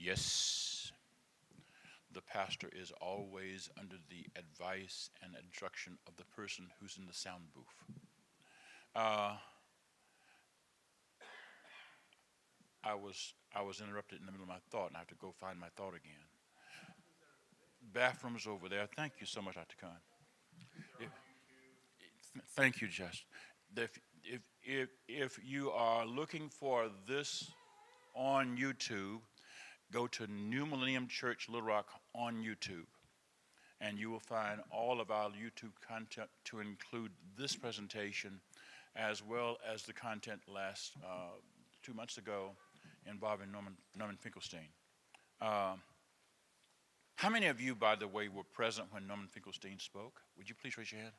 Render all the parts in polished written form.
Yes, the pastor is always under the advice and instruction of the person who's in the sound booth. Uh, I was interrupted in the middle of my thought, and I have to go find my thought again. Bathrooms over there. Thank you so much, Dr. Khan. If, Thank you, Jess. If you are looking for this on YouTube, go to New Millennium Church Little Rock on YouTube, and you will find all of our YouTube content to include this presentation, as well as the content last 2 months ago involving Norman Finkelstein. Um, how many of you, by the way, were present when Norman Finkelstein spoke? Would you please raise your hand?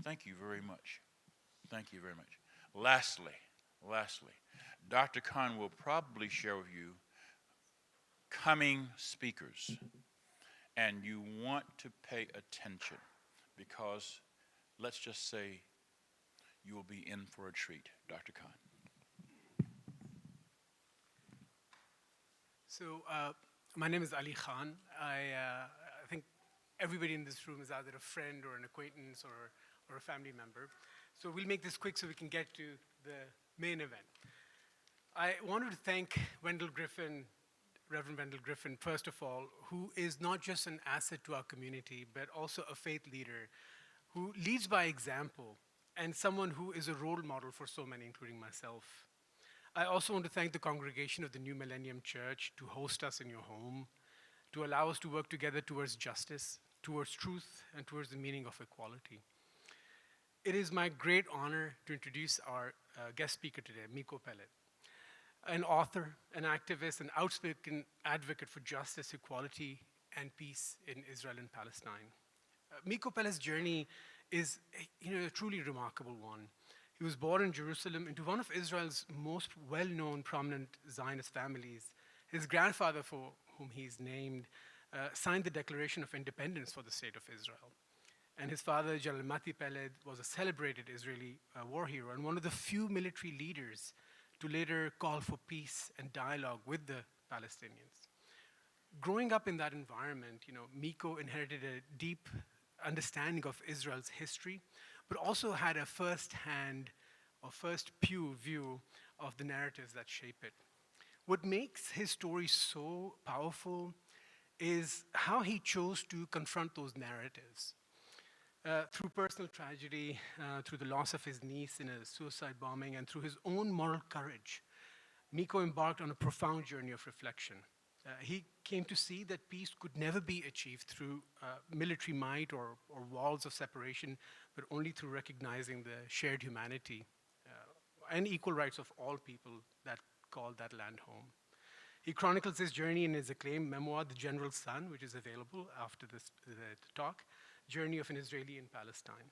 Thank you very much. Thank you very much. Lastly, Dr. Khan will probably share with you coming speakers, and you want to pay attention because let's just say you will be in for a treat. Dr. Khan. So my name is Ali Khan. I think everybody in this room is either a friend or an acquaintance or a family member. So we'll make this quick so we can get to the main event. I wanted to thank Wendell Griffin, Reverend Wendell Griffin, first of all, who is not just an asset to our community, but also a faith leader who leads by example and someone who is a role model for so many, including myself. I also want to thank the congregation of the New Millennium Church to host us in your home, to allow us to work together towards justice, towards truth, and towards the meaning of equality. It is my great honor to introduce our guest speaker today, Miko Peled, an author, an activist, an outspoken advocate for justice, equality, and peace in Israel and Palestine. Miko Peled's journey is a truly remarkable one. He was born in Jerusalem into one of Israel's most well-known prominent Zionist families. His grandfather, for whom he's named, signed the Declaration of Independence for the State of Israel. And his father, General Mati Peled, was a celebrated Israeli war hero and one of the few military leaders to later call for peace and dialogue with the Palestinians. Growing up in that environment, Miko inherited a deep understanding of Israel's history, but also had a first-hand or first-pew view of the narratives that shape it. What makes his story so powerful is how he chose to confront those narratives. Through personal tragedy, through the loss of his niece in a suicide bombing, and through his own moral courage, Miko embarked on a profound journey of reflection. He came to see that peace could never be achieved through military might or walls of separation, but only through recognizing the shared humanity and equal rights of all people that call that land home. He chronicles his journey in his acclaimed memoir, The General's Son, which is available after the talk, Journey of an Israeli in Palestine,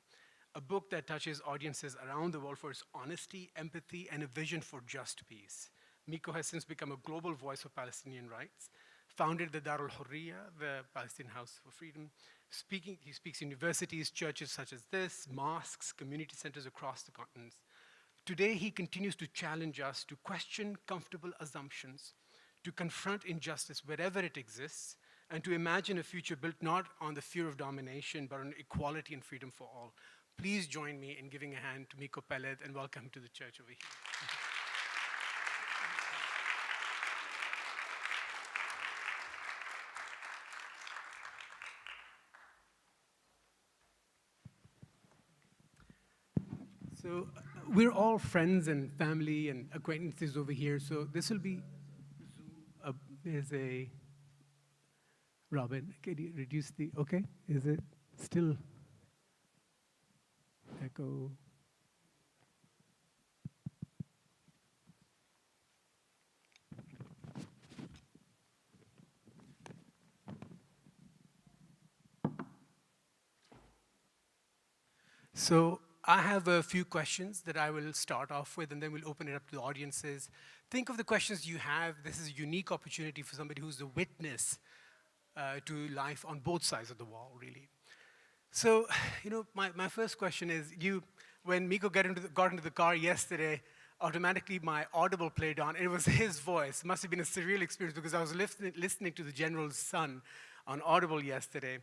a book that touches audiences around the world for its honesty, empathy, and a vision for just peace. Miko has since become a global voice for Palestinian rights, founded the Darul Hurriya, the Palestinian House for Freedom. He speaks universities, churches such as this, mosques, community centers across the continents. Today, he continues to challenge us to question comfortable assumptions, to confront injustice wherever it exists, and to imagine a future built not on the fear of domination, but on equality and freedom for all. Please join me in giving a hand to Miko Peled and welcome him to the church over here. So we're all friends and family and acquaintances over here, so this will be, there's a, Robin, can you reduce the, okay? Is it still echo? So I have a few questions that I will start off with, and then we'll open it up to the audiences. Think of the questions you have. This is a unique opportunity for somebody who's a witness to life on both sides of the wall, really. So, my first question is, when Miko got into the car yesterday, automatically my Audible played on. It was his voice. It must have been a surreal experience because I was listening to the General's son on Audible yesterday.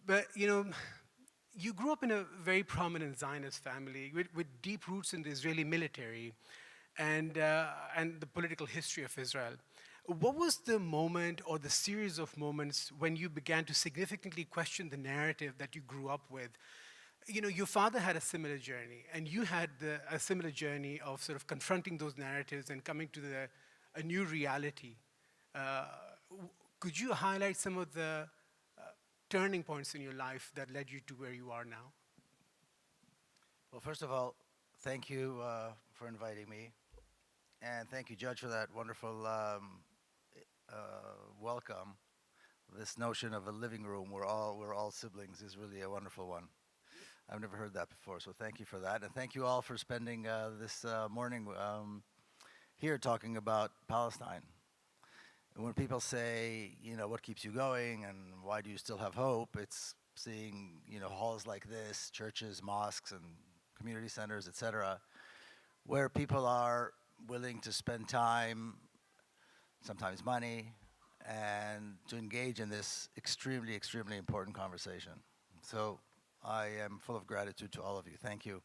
But, you grew up in a very prominent Zionist family with deep roots in the Israeli military and the political history of Israel. What was the moment or the series of moments when you began to significantly question the narrative that you grew up with? Your father had a similar journey, and you had a similar journey of sort of confronting those narratives and coming to a new reality. Uh, could you highlight some of the turning points in your life that led you to where you are now? Well, first of all, thank you for inviting me, and thank you, Judge, for that wonderful welcome. This notion of a living room where we're all siblings is really a wonderful one. I've never heard that before, so thank you for that, and thank you all for spending this morning here talking about Palestine. And when people say, what keeps you going and why do you still have hope, it's seeing, halls like this, churches, mosques, and community centers, etc., where people are willing to spend time, sometimes money, and to engage in this extremely, extremely important conversation. So I am full of gratitude to all of you. Thank you.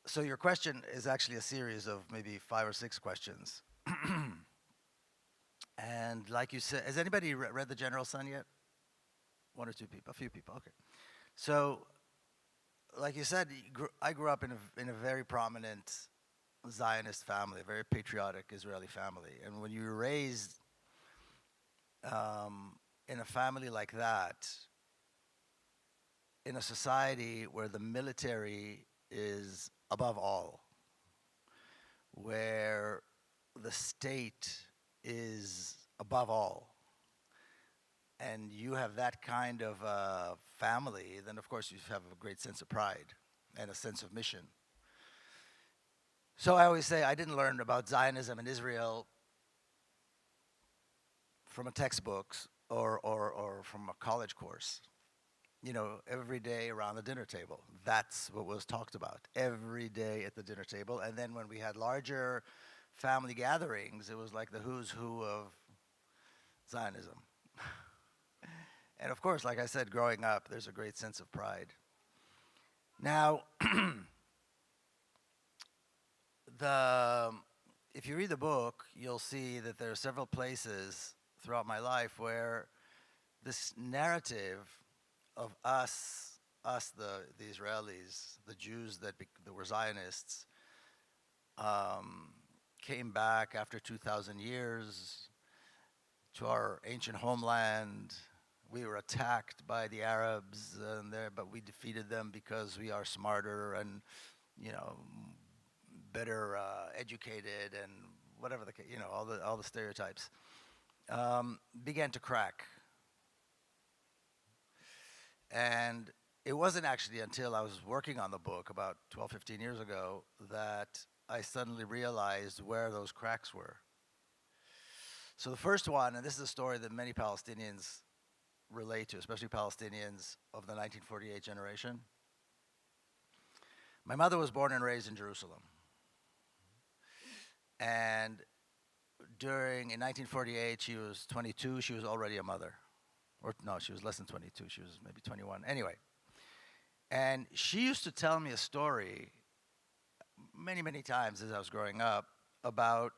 So your question is actually a series of maybe 5 or 6 questions. And like you said, has anybody read The General's Son yet? 1 or 2 people? A few people, okay. So, like you said, I grew up in a very prominent Zionist family, a very patriotic Israeli family. And when you're raised in a family like that, in a society where the military is above all, where the state is above all, and you have that kind of family, then of course you have a great sense of pride and a sense of mission. So I always say I didn't learn about Zionism in Israel from a textbook or from a college course. Every day around the dinner table. That's what was talked about every day at the dinner table. And then when we had larger family gatherings, it was like the who's who of Zionism. And of course, like I said, growing up, there's a great sense of pride. Now, if you read the book, you'll see that there are several places throughout my life where this narrative of us, the Israelis, the Jews that were Zionists, came back after 2,000 years to our ancient homeland. We were attacked by the Arabs, but we defeated them because we are smarter and, better educated and whatever all the stereotypes began to crack. And it wasn't actually until I was working on the book about 12, 15 years ago that I suddenly realized where those cracks were. So the first one, and this is a story that many Palestinians relate to, especially Palestinians of the 1948 generation. My mother was born and raised in Jerusalem. And in 1948, she was 22, she was already a mother. Or no, she was less than 22, she was maybe 21. Anyway, and she used to tell me a story many, many times as I was growing up about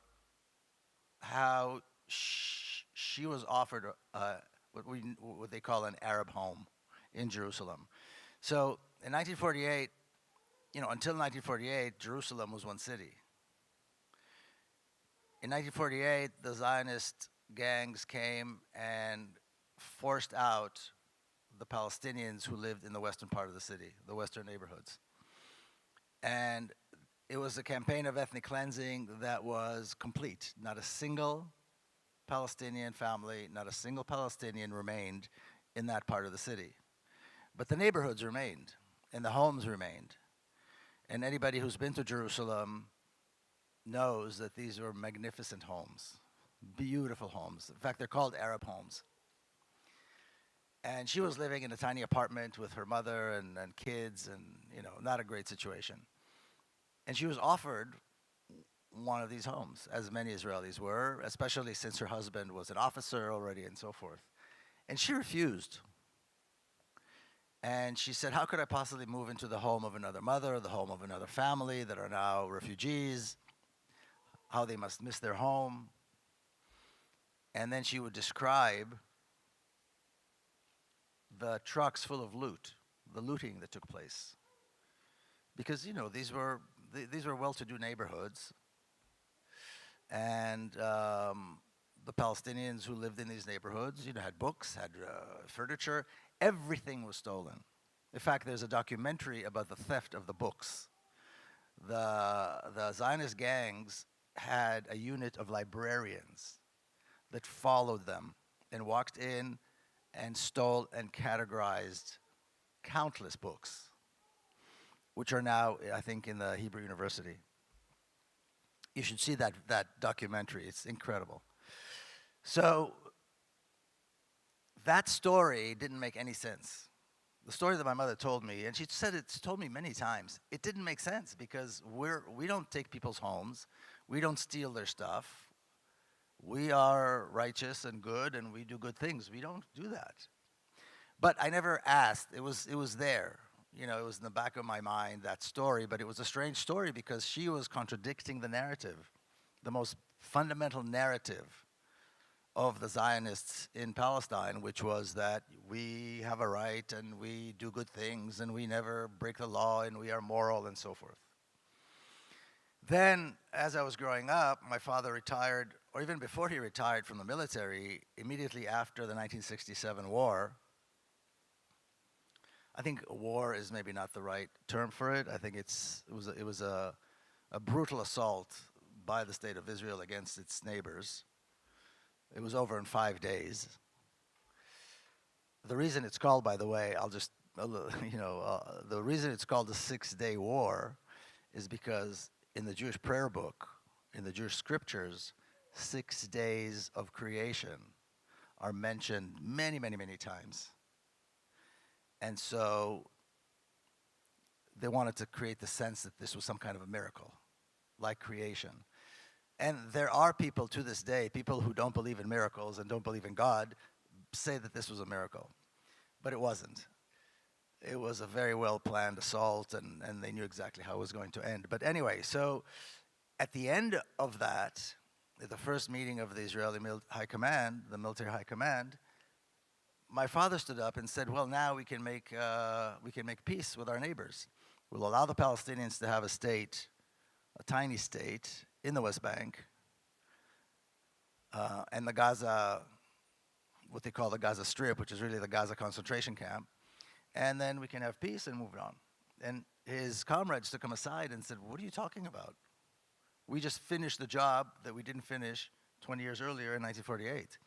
how she was offered what they call an Arab home in Jerusalem. So in 1948, until 1948, Jerusalem was one city. In 1948, the Zionist gangs came and forced out the Palestinians who lived in the western part of the city, the western neighborhoods. And it was a campaign of ethnic cleansing that was complete. Not a single Palestinian family, not a single Palestinian remained in that part of the city. But the neighborhoods remained, and the homes remained. And anybody who's been to Jerusalem knows that these were magnificent homes, beautiful homes. In fact, they're called Arab homes. And she was living in a tiny apartment with her mother and kids and, not a great situation. And she was offered one of these homes, as many Israelis were, especially since her husband was an officer already and so forth. And she refused. And she said, how could I possibly move into the home of another mother, the home of another family that are now refugees, how they must miss their home. And then she would describe the trucks full of loot, the looting that took place. Because, you know, these were well-to-do neighborhoods. And the Palestinians who lived in these neighborhoods, you know, had books, had furniture. Everything was stolen. In fact, there's a documentary about the theft of the books. The Zionist gangs had a unit of librarians that followed them and walked in and stole and categorized countless books, which are now, I think, in the Hebrew University. You should see that documentary. It's incredible. So that story didn't make any sense. The story that my mother told me, and she said it's told me many times, it didn't make sense because we don't take people's homes, we don't steal their stuff. We are righteous and good, and we do good things. We don't do that. But I never asked. It was there. You know, it was in the back of my mind, that story, but it was a strange story because she was contradicting the narrative, the most fundamental narrative of the Zionists in Palestine, which was that we have a right and we do good things and we never break the law and we are moral and so forth. Then, as I was growing up, my father retired, or even before he retired from the military, immediately after the 1967 war. I think war is maybe not the right term for it. I think it was a brutal assault by the state of Israel against its neighbors. It was over in 5 days. The reason it's called, by the way, the reason it's called the 6-day war is because in the Jewish prayer book, in the Jewish scriptures, 6 days of creation are mentioned many, many, many times. And so they wanted to create the sense that this was some kind of a miracle, like creation. And there are people to this day, people who don't believe in miracles and don't believe in God, say that this was a miracle. But it wasn't. It was a very well-planned assault, and they knew exactly how it was going to end. But anyway, so at the end of that, at the first meeting of the Israeli High Command, the military high command, my father stood up and said, well, now we can make peace with our neighbors. We'll allow the Palestinians to have a state, a tiny state, in the West Bank, and the Gaza, what they call the Gaza Strip, which is really the Gaza concentration camp, and then we can have peace and move on. And his comrades took him aside and said, what are you talking about? We just finished the job that we didn't finish 20 years earlier in 1948.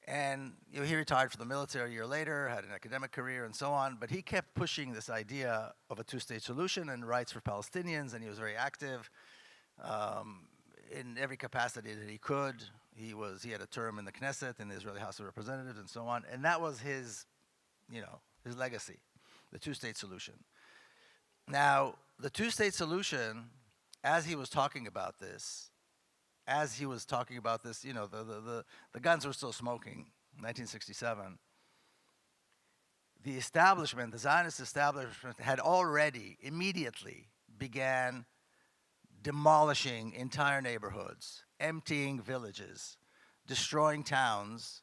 And you know, he retired from the military a year later, had an academic career and so on, but he kept pushing this idea of a two-state solution and rights for Palestinians, and he was very active in every capacity that he could. He had a term in the Knesset, in the Israeli House of Representatives and so on, and that was his legacy, the two-state solution. Now, the two-state solution, as he was talking about this, you know, the guns were still smoking, 1967. The establishment, the Zionist establishment, had already immediately began demolishing entire neighborhoods, emptying villages, destroying towns,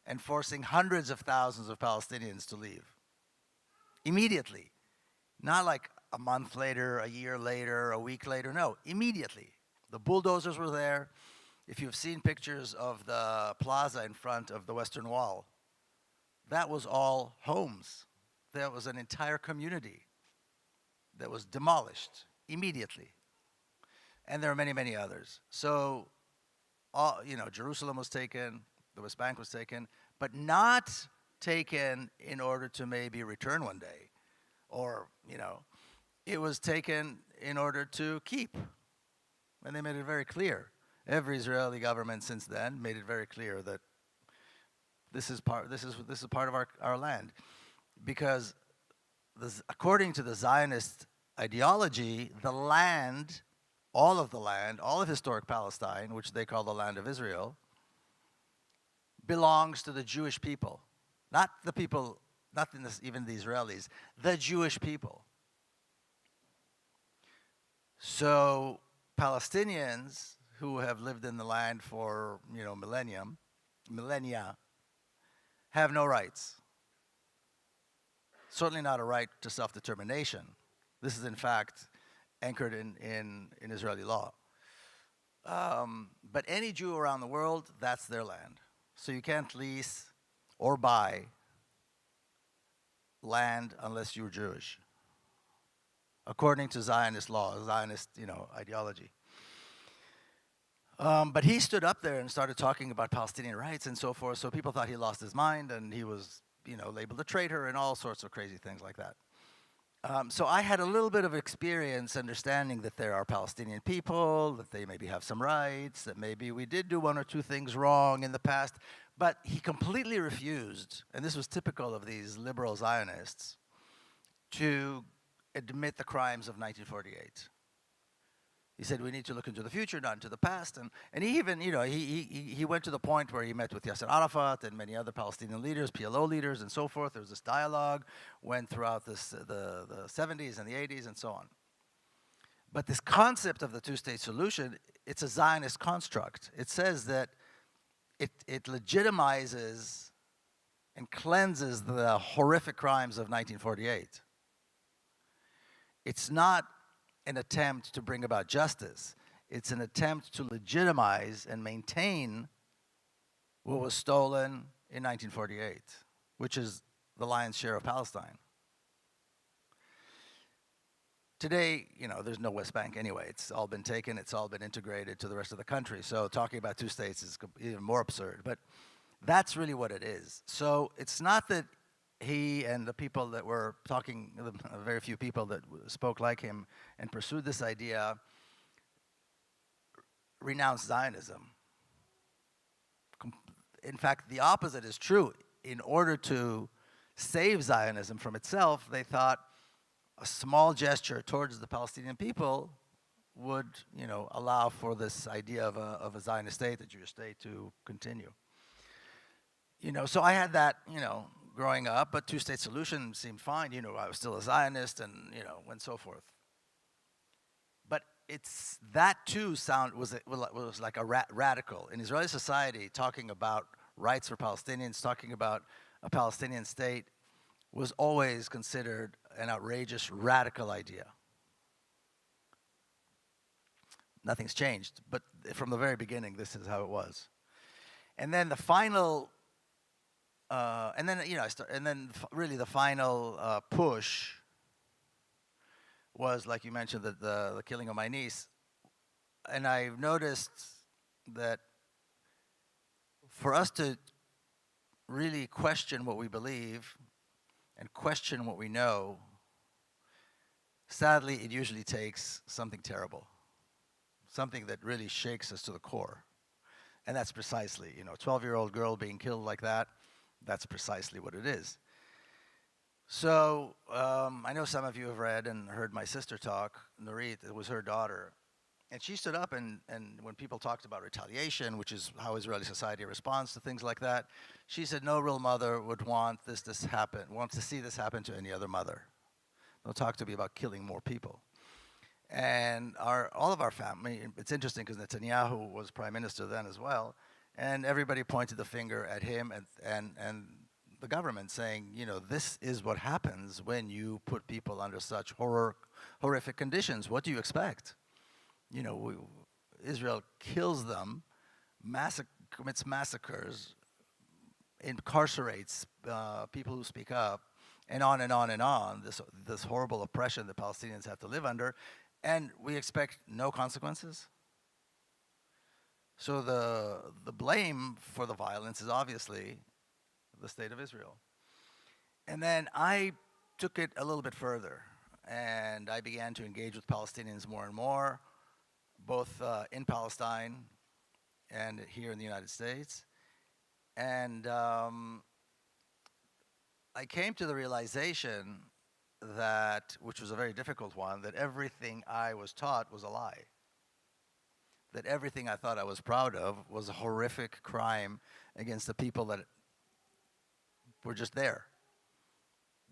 and forcing hundreds of thousands of Palestinians to leave. Immediately. Not like a month later, a year later, a week later, no, immediately. The bulldozers were there. If you've seen pictures of the plaza in front of the Western Wall, that was all homes. There was an entire community that was demolished immediately. And there are many, many others. So, Jerusalem was taken, the West Bank was taken, but not taken in order to maybe return one day. Or, it was taken in order to keep. And they made it very clear. Every Israeli government since then made it very clear that this is part of our land. Because according to the Zionist ideology, the land, all of the land, all of historic Palestine, which they call the land of Israel, belongs to the Jewish people. Not the people, not even the Israelis, the Jewish people. So Palestinians who have lived in the land for, millennia, have no rights. Certainly not a right to self-determination. This is, in fact, anchored in Israeli law. But any Jew around the world, that's their land. So you can't lease or buy land unless you're Jewish, according to Zionist law, Zionist, ideology. But he stood up there and started talking about Palestinian rights and so forth, so people thought he lost his mind and he was, labeled a traitor and all sorts of crazy things like that. So I had a little bit of experience understanding that there are Palestinian people, that they maybe have some rights, that maybe we did do one or two things wrong in the past, but he completely refused, and this was typical of these liberal Zionists, to admit the crimes of 1948. He said we need to look into the future, not into the past. And he even, he went to the point where he met with Yasser Arafat and many other Palestinian leaders, PLO leaders, and so forth. There was this dialogue, went throughout the 70s and the 80s and so on. But this concept of the two-state solution, it's a Zionist construct. It says that it legitimizes and cleanses the horrific crimes of 1948. It's not an attempt to bring about justice. It's an attempt to legitimize and maintain what was stolen in 1948, which is the lion's share of Palestine. Today, there's no West Bank anyway. It's all been taken, it's all been integrated to the rest of the country. So talking about two states is even more absurd, but that's really what it is. So it's not that he and the people that were talking, the very few people that spoke like him and pursued this idea, renounced Zionism. In fact, the opposite is true. In order to save Zionism from itself, they thought a small gesture towards the Palestinian people would, allow for this idea of a Zionist state, a Jewish state, to continue. So I had that, growing up, but two-state solution seemed fine. I was still a Zionist and, and so forth. But it's that too was like a radical. In Israeli society, talking about rights for Palestinians, talking about a Palestinian state was always considered an outrageous, radical idea. Nothing's changed, but from the very beginning, this is how it was. And then the final really the final push was, like you mentioned, the killing of my niece. And I've noticed that for us to really question what we believe and question what we know, sadly, it usually takes something terrible, something that really shakes us to the core. And that's precisely, a 12-year-old girl being killed like that. That's precisely what it is. So I know some of you have read and heard my sister talk, Nurit. It was her daughter. And she stood up and when people talked about retaliation, which is how Israeli society responds to things like that, she said no real mother would want to see this happen to any other mother. Don't talk to me about killing more people. And all of our family, it's interesting because Netanyahu was prime minister then as well, and everybody pointed the finger at him and the government saying, this is what happens when you put people under such horrific conditions. What do you expect? Israel kills them, commits massacres, incarcerates people who speak up, and on and on and on, this horrible oppression that Palestinians have to live under, and we expect no consequences? So the blame for the violence is obviously the state of Israel. And then I took it a little bit further, and I began to engage with Palestinians more and more, both in Palestine and here in the United States. And I came to the realization that, which was a very difficult one, that everything I was taught was a lie. That everything I thought I was proud of was a horrific crime against the people that were just there.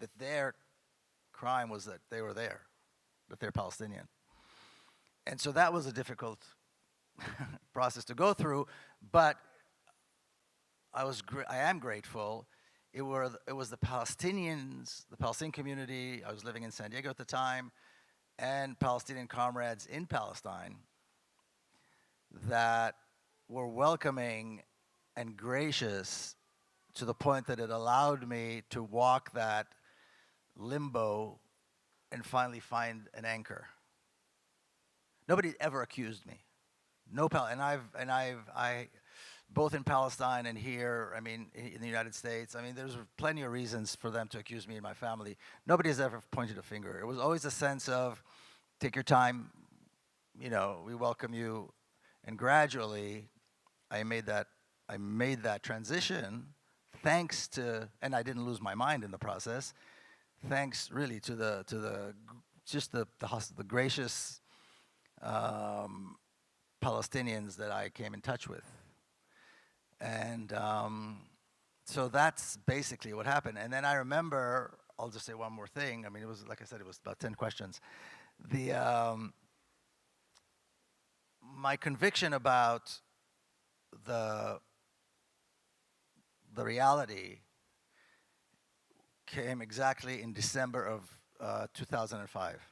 That their crime was that they were there, that they're Palestinian. And so that was a difficult process to go through, but I am grateful. It was the Palestinians, the Palestinian community. I was living in San Diego at the time, and Palestinian comrades in Palestine that were welcoming and gracious to the point that it allowed me to walk that limbo and finally find an anchor. Nobody ever accused me. I both in Palestine and here, I mean, in the United States, I mean, there's plenty of reasons for them to accuse me and my family. Nobody has ever pointed a finger. It was always a sense of, take your time, you know, we welcome you. And gradually, I made that transition thanks to, and I didn't lose my mind in the process, thanks really to the gracious Palestinians that I came in touch with. And so that's basically what happened. And then I remember, I'll just say one more thing. I mean, it was, like I said, it was about 10 questions. My conviction about the reality came exactly in December of 2005.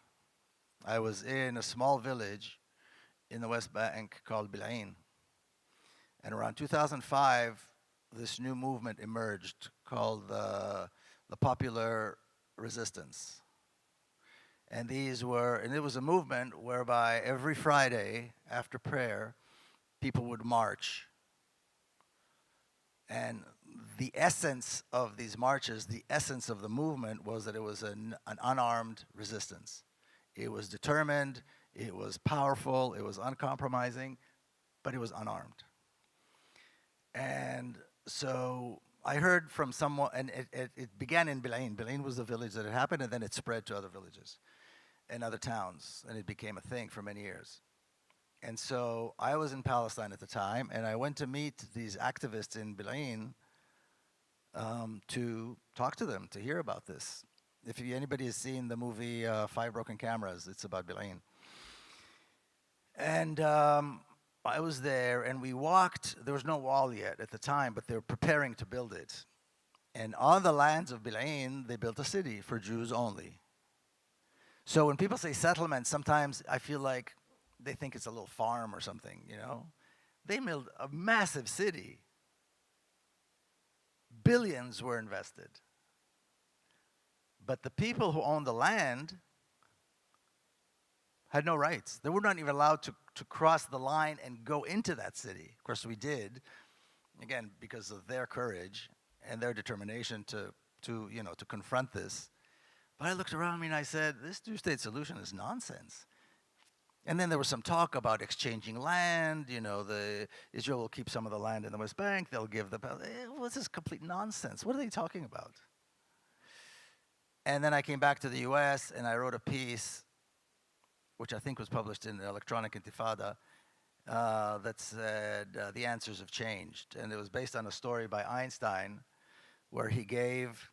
I was in a small village in the West Bank called Bil'in. And around 2005, this new movement emerged called the Popular Resistance. And it was a movement whereby every Friday after prayer, people would march. And the essence of these marches, the essence of the movement was that it was an unarmed resistance. It was determined, it was powerful, it was uncompromising, but it was unarmed. And so I heard from someone, and it began in Bil'in. Bil'in was the village that it happened, and then it spread to other villages and other towns, and it became a thing for many years. And so I was in Palestine at the time, and I went to meet these activists in Bil'in to talk to them, to hear about this. If anybody has seen the movie Five Broken Cameras, it's about Bil'in. And I was there, and we walked. There was no wall yet at the time, but they were preparing to build it. And on the lands of Bil'in, they built a city for Jews only. So when people say settlement, sometimes I feel like they think it's a little farm or something, you know? They built a massive city. Billions were invested. But the people who owned the land had no rights. They were not even allowed to cross the line and go into that city. Of course, we did, again, because of their courage and their determination to confront this. But I looked around me and I said, this two-state solution is nonsense. And then there was some talk about exchanging land. You know, Israel will keep some of the land in the West Bank. They'll give this is complete nonsense. What are they talking about? And then I came back to the U.S. and I wrote a piece, which I think was published in the Electronic Intifada, that said the answers have changed. And it was based on a story by Einstein where he gave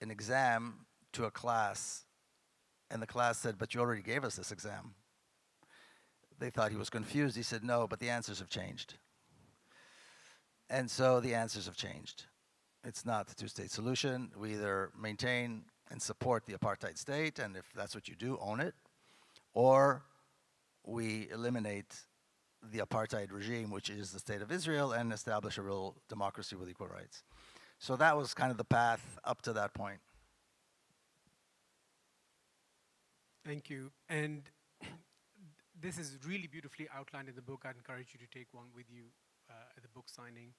an exam to a class, and the class said, but you already gave us this exam. They thought he was confused. He said, no, but the answers have changed. And so the answers have changed. It's not the two-state solution. We either maintain and support the apartheid state, and if that's what you do, own it, or we eliminate the apartheid regime, which is the state of Israel, and establish a real democracy with equal rights. So that was kind of the path up to that point. Thank you. And this is really beautifully outlined in the book. I'd encourage you to take one with you at the book signing.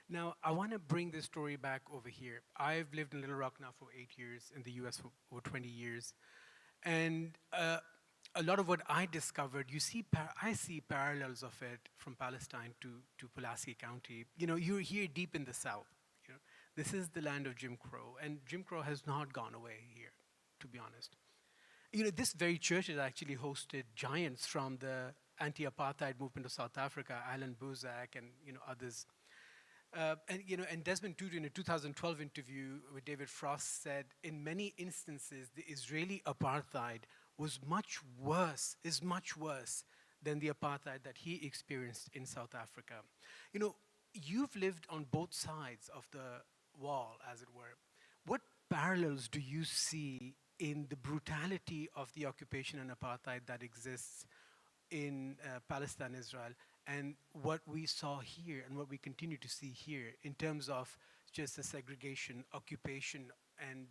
Now, I want to bring this story back over here. I've lived in Little Rock now for 8 years, in the US for over 20 years. And a lot of what I discovered, I see parallels of it from Palestine to Pulaski County. You know, you're here deep in the South. You know, this is the land of Jim Crow, and Jim Crow has not gone away here. to be honest. This very church has actually hosted giants from the anti-apartheid movement of South Africa, Alan Bozak and others. And Desmond Tutu, in a 2012 interview with David Frost, said, in many instances, the Israeli apartheid is much worse than the apartheid that he experienced in South Africa. You've lived on both sides of the wall, as it were. What parallels do you see in the brutality of the occupation and apartheid that exists in Palestine, Israel, and what we saw here and what we continue to see here in terms of just the segregation, occupation, and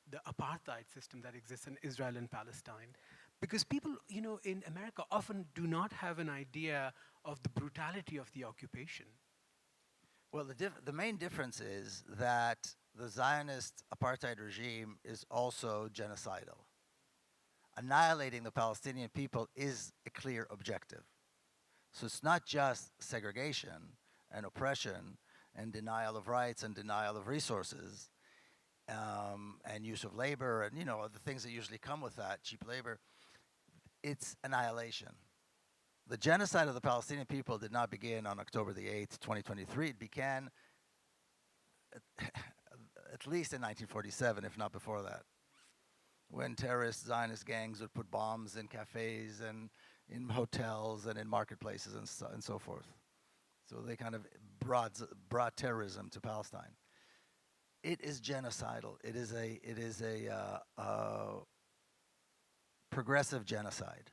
the apartheid system that exists in Israel and Palestine? Because people, in America often do not have an idea of the brutality of the occupation. Well, the main difference is that the Zionist apartheid regime is also genocidal. Annihilating the Palestinian people is a clear objective. So it's not just segregation and oppression and denial of rights and denial of resources and use of labor and the things that usually come with that, cheap labor. It's annihilation. The genocide of the Palestinian people did not begin on October the 8th, 2023. It began at least in 1947, if not before that, when terrorist Zionist gangs would put bombs in cafes and in hotels and in marketplaces and so forth. So they kind of brought terrorism to Palestine. It is genocidal. It is a progressive genocide.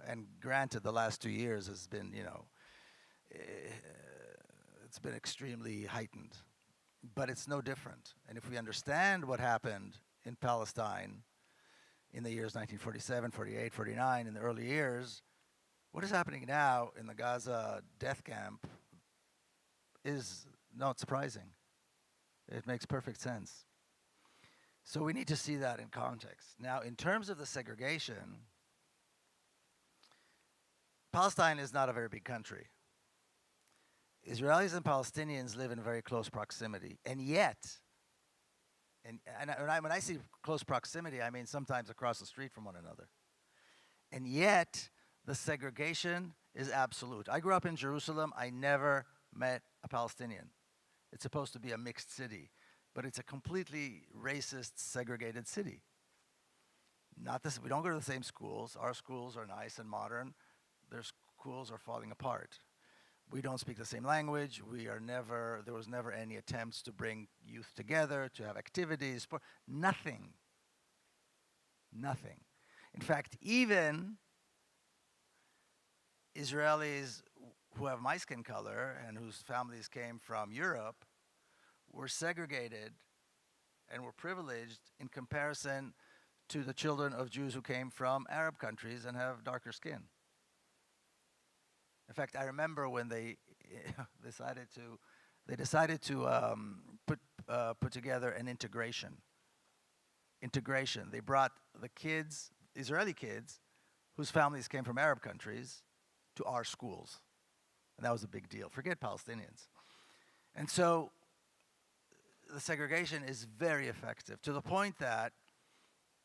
And granted, the last 2 years has been, it's been extremely heightened. But it's no different. And if we understand what happened in Palestine in the years 1947, 48, 49, in the early years, what is happening now in the Gaza death camp is not surprising. It makes perfect sense. So we need to see that in context. Now, in terms of the segregation, Palestine is not a very big country. Israelis and Palestinians live in very close proximity, and yet, when I say close proximity, I mean sometimes across the street from one another. And yet, the segregation is absolute. I grew up in Jerusalem. I never met a Palestinian. It's supposed to be a mixed city, but it's a completely racist, segregated city. We don't go to the same schools. Our schools are nice and modern. Their schools are falling apart. We don't speak the same language. There was never any attempts to bring youth together, to have activities, nothing. Nothing. In fact, even Israelis who have my skin color and whose families came from Europe were segregated and were privileged in comparison to the children of Jews who came from Arab countries and have darker skin. In fact, I remember when they decided to put together an integration. They brought the kids, Israeli kids, whose families came from Arab countries, to our schools, and that was a big deal. Forget Palestinians. And so the segregation is very effective, to the point that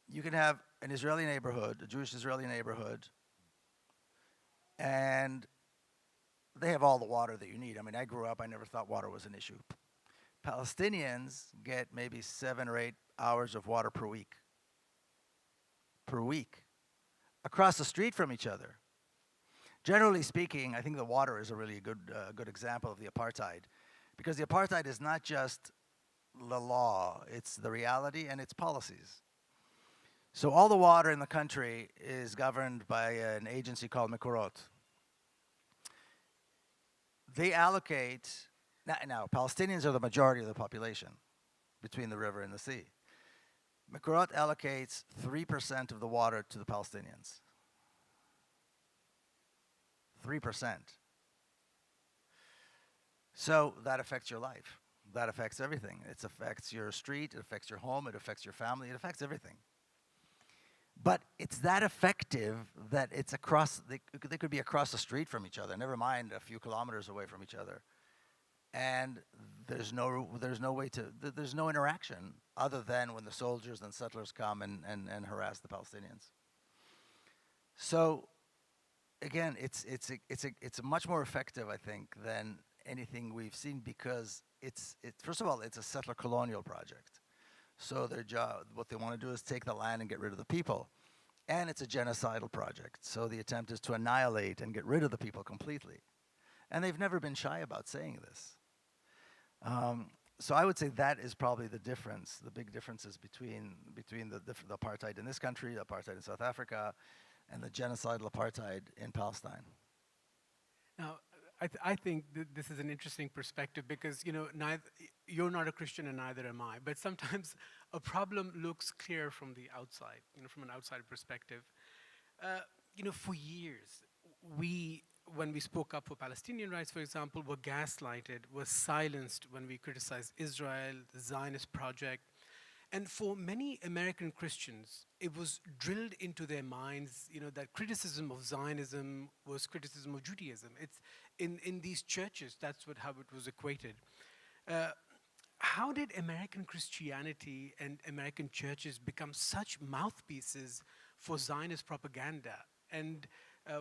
you can have an Israeli neighborhood, a Jewish Israeli neighborhood, and they have all the water that you need. I mean, I grew up, I never thought water was an issue. Palestinians get maybe 7 or 8 hours of water per week. Across the street from each other. Generally speaking, I think the water is a really good example of the apartheid, because the apartheid is not just the law, it's the reality and its policies. So all the water in the country is governed by an agency called Mekorot. They allocate, now Palestinians are the majority of the population between the river and the sea. Mekorot allocates 3% of the water to the Palestinians. 3%. So that affects your life. That affects everything. It affects your street, it affects your home, it affects your family, it affects everything. But it's that effective that it's they could be across the street from each other, never mind a few kilometers away from each other. and there's no way to there's no interaction other than when the soldiers and settlers come and harass the Palestinians. So again, it's much more effective, I think, than anything we've seen, because it's first of all, it's a settler colonial project. So their job, what they want to do is take the land and get rid of the people, and it's a genocidal project. So the attempt is to annihilate and get rid of the people completely, and they've never been shy about saying this. So I would say that is probably the difference, the big differences between the apartheid in this country, the apartheid in South Africa, and the genocidal apartheid in Palestine. Now, I think this is an interesting perspective because, you're not a Christian and neither am I, but sometimes a problem looks clear from the outside, from an outside perspective. For years, when we spoke up for Palestinian rights, for example, were gaslighted, were silenced when we criticized Israel, the Zionist project. And for many American Christians, it was drilled into their minds, that criticism of Zionism was criticism of Judaism. It's in these churches, that's how it was equated. How did American Christianity and American churches become such mouthpieces for Zionist propaganda? And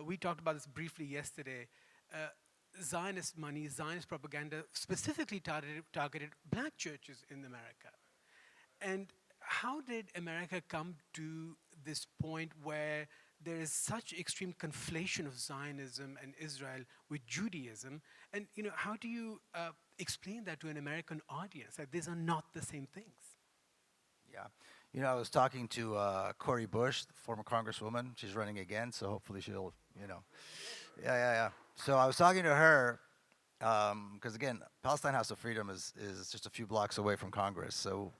we talked about this briefly yesterday. Zionist money, Zionist propaganda specifically targeted black churches in America. And how did America come to this point where there is such extreme conflation of Zionism and Israel with Judaism? And how do you explain that to an American audience, that these are not the same things? Yeah. I was talking to Cori Bush, the former congresswoman. She's running again, so hopefully she'll, Yeah. So I was talking to her, because again, Palestine House of Freedom is just a few blocks away from Congress. So,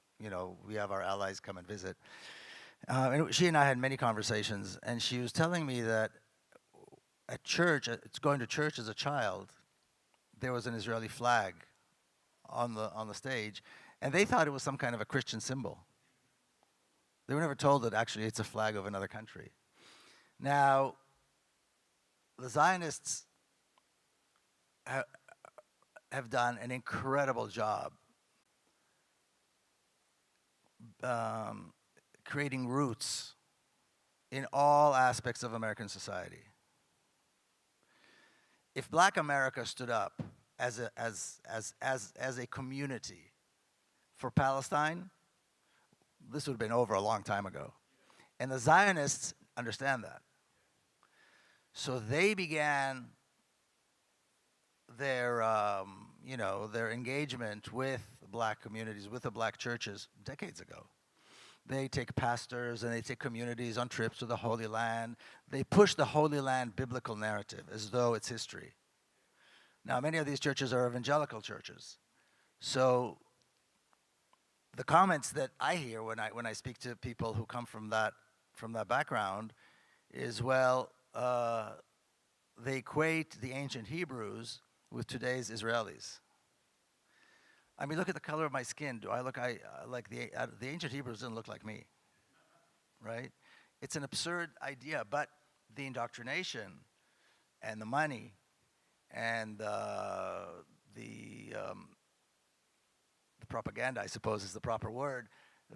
we have our allies come and visit. And she and I had many conversations, and she was telling me that at church, going to church as a child, there was an Israeli flag on the stage, and they thought it was some kind of a Christian symbol. They were never told that actually it's a flag of another country. Now, the Zionists have done an incredible job creating roots in all aspects of American society. If Black America stood up as a community for Palestine, this would have been over a long time ago. And the Zionists understand that. So they began their engagement with Black communities, with the Black churches decades ago. They take pastors and they take communities on trips to the Holy Land. They push the Holy Land biblical narrative as though it's history. Now, many of these churches are evangelical churches. So the comments that I hear when I speak to people who come from that background is, they equate the ancient Hebrews with today's Israelis. I mean, look at the color of my skin. Do I look like the ancient Hebrews didn't look like me, right? It's an absurd idea, but the indoctrination and the money and the propaganda, I suppose is the proper word,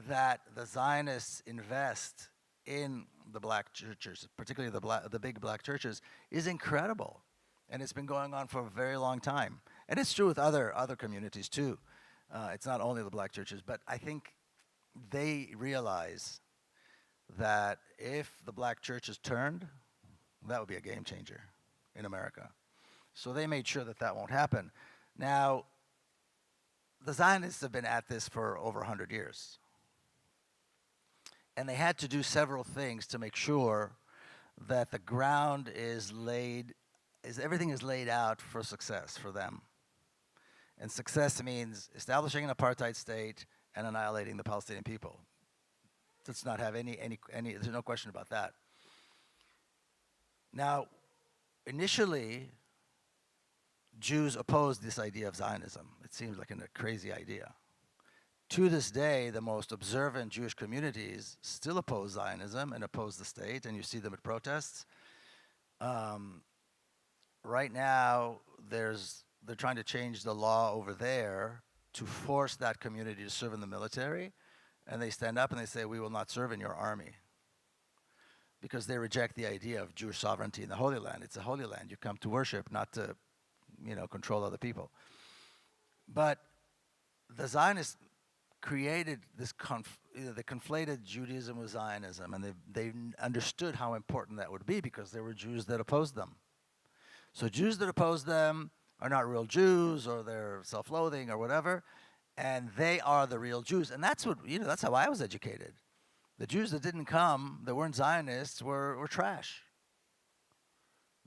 that the Zionists invest in the Black churches, particularly the big Black churches, is incredible. And it's been going on for a very long time. And it's true with other communities too. It's not only the Black churches, but I think they realize that if the Black churches turned, that would be a game changer in America. So they made sure that won't happen. Now, the Zionists have been at this for over 100 years. And they had to do several things to make sure that the ground everything is laid out for success for them. And success means establishing an apartheid state and annihilating the Palestinian people. Does not have any, there's no question about that. Now, initially, Jews opposed this idea of Zionism. It seems like a crazy idea. To this day, the most observant Jewish communities still oppose Zionism and oppose the state, and you see them at protests. Right now, there's they're trying to change the law over there to force that community to serve in the military, and they stand up and they say, we will not serve in your army, because they reject the idea of Jewish sovereignty in the Holy Land. It's a holy land. You come to worship, not to, control other people. But the Zionists created this they conflated Judaism with Zionism, and they understood how important that would be because there were Jews that opposed them. So Jews that oppose them are not real Jews, or they're self-loathing or whatever, and they are the real Jews. And that's what, that's how I was educated. The Jews that didn't come, that weren't Zionists, were trash.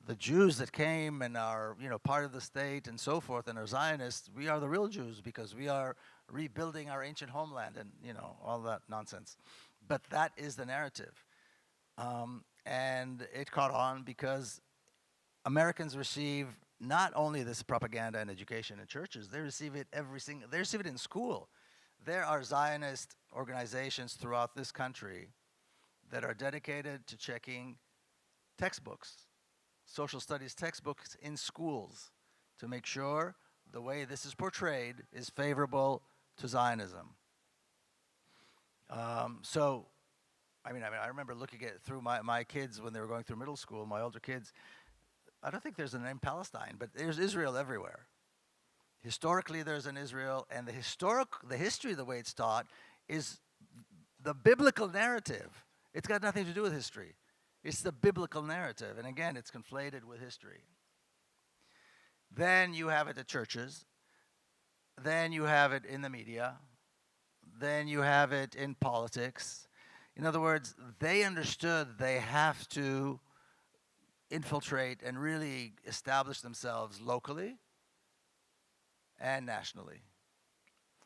The Jews that came and are, part of the state and so forth and are Zionists, we are the real Jews because we are rebuilding our ancient homeland and, all that nonsense. But that is the narrative. And it caught on because Americans receive not only this propaganda and education in churches, they receive it they receive it in school. There are Zionist organizations throughout this country that are dedicated to checking textbooks, social studies textbooks in schools, to make sure the way this is portrayed is favorable to Zionism. I remember looking at through my kids when they were going through middle school, my older kids. I don't think there's a name Palestine, but there's Israel everywhere. Historically, there's an Israel, and the history, the way it's taught, is the biblical narrative. It's got nothing to do with history. It's the biblical narrative, and again, it's conflated with history. Then you have it at churches. Then you have it in the media. Then you have it in politics. In other words, they understood they have to infiltrate and really establish themselves locally and nationally.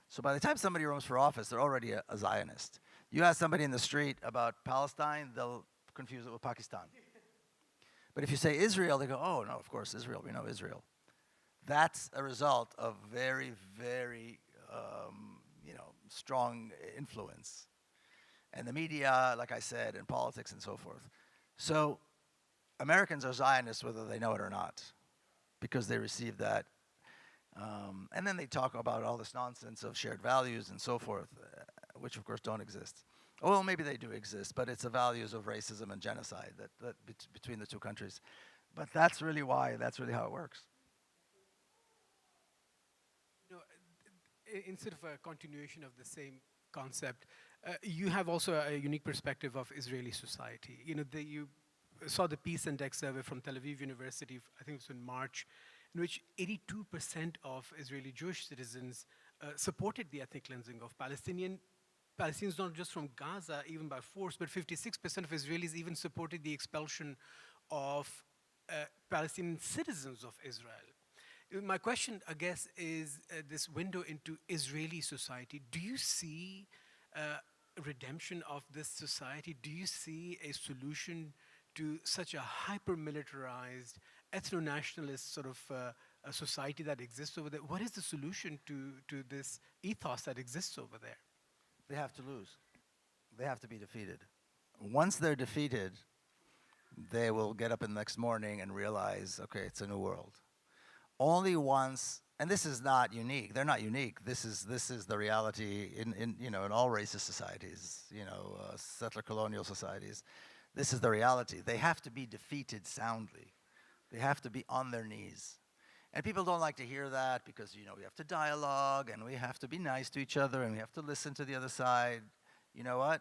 So by the time somebody runs for office, they're already a Zionist. You ask somebody in the street about Palestine, they'll confuse it with Pakistan. But if you say Israel, they go, oh, no, of course, Israel, we know Israel. That's a result of very, very, strong influence. And the media, like I said, and politics and so forth. So Americans are Zionists whether they know it or not, because they receive that. And then they talk about all this nonsense of shared values and so forth, which of course don't exist. Well, maybe they do exist, but it's the values of racism and genocide that between the two countries. But that's really how it works. Instead of a continuation of the same concept, you have also a unique perspective of Israeli society. You saw the Peace Index survey from Tel Aviv University, I think it was in March, in which 82% of Israeli Jewish citizens supported the ethnic cleansing of Palestinians, not just from Gaza, even by force, but 56% of Israelis even supported the expulsion of Palestinian citizens of Israel. My question, I guess, is this window into Israeli society. Do you see redemption of this society? Do you see a solution to such a hyper-militarized, ethno-nationalist sort of a society that exists over there? What is the solution to this ethos that exists over there? They have to lose. They have to be defeated. Once they're defeated, they will get up in the next morning and realize, okay, it's a new world. Only once, and this is not unique. They're not unique. This is the reality in all racist societies, settler colonial societies. This is the reality. They have to be defeated soundly. They have to be on their knees. And people don't like to hear that because, we have to dialogue and we have to be nice to each other and we have to listen to the other side. You know what?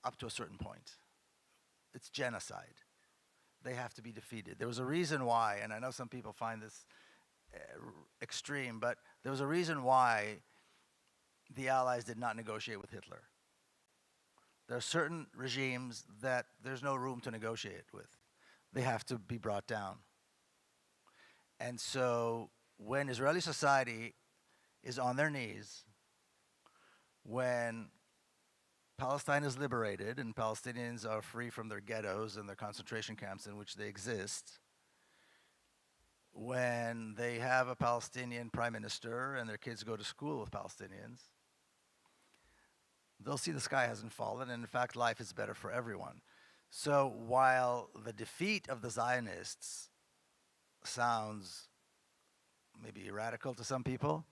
Up to a certain point. It's genocide. They have to be defeated. There was a reason why, and I know some people find this extreme, but there was a reason why the Allies did not negotiate with Hitler. There are certain regimes that there's no room to negotiate with. They have to be brought down. And so when Israeli society is on their knees, when Palestine is liberated and Palestinians are free from their ghettos and their concentration camps in which they exist, when they have a Palestinian prime minister and their kids go to school with Palestinians, they'll see the sky hasn't fallen, and in fact, life is better for everyone. So while the defeat of the Zionists sounds maybe radical to some people.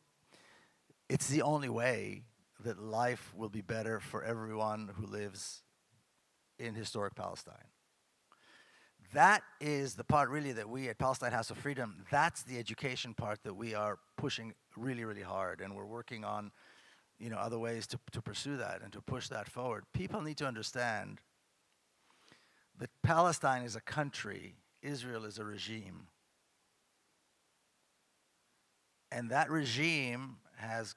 It's the only way that life will be better for everyone who lives in historic Palestine. That is the part really that we at Palestine House of Freedom, that's the education part that we are pushing really, really hard. And we're working on other ways to pursue that and to push that forward. People need to understand that Palestine is a country, Israel is a regime. And that regime has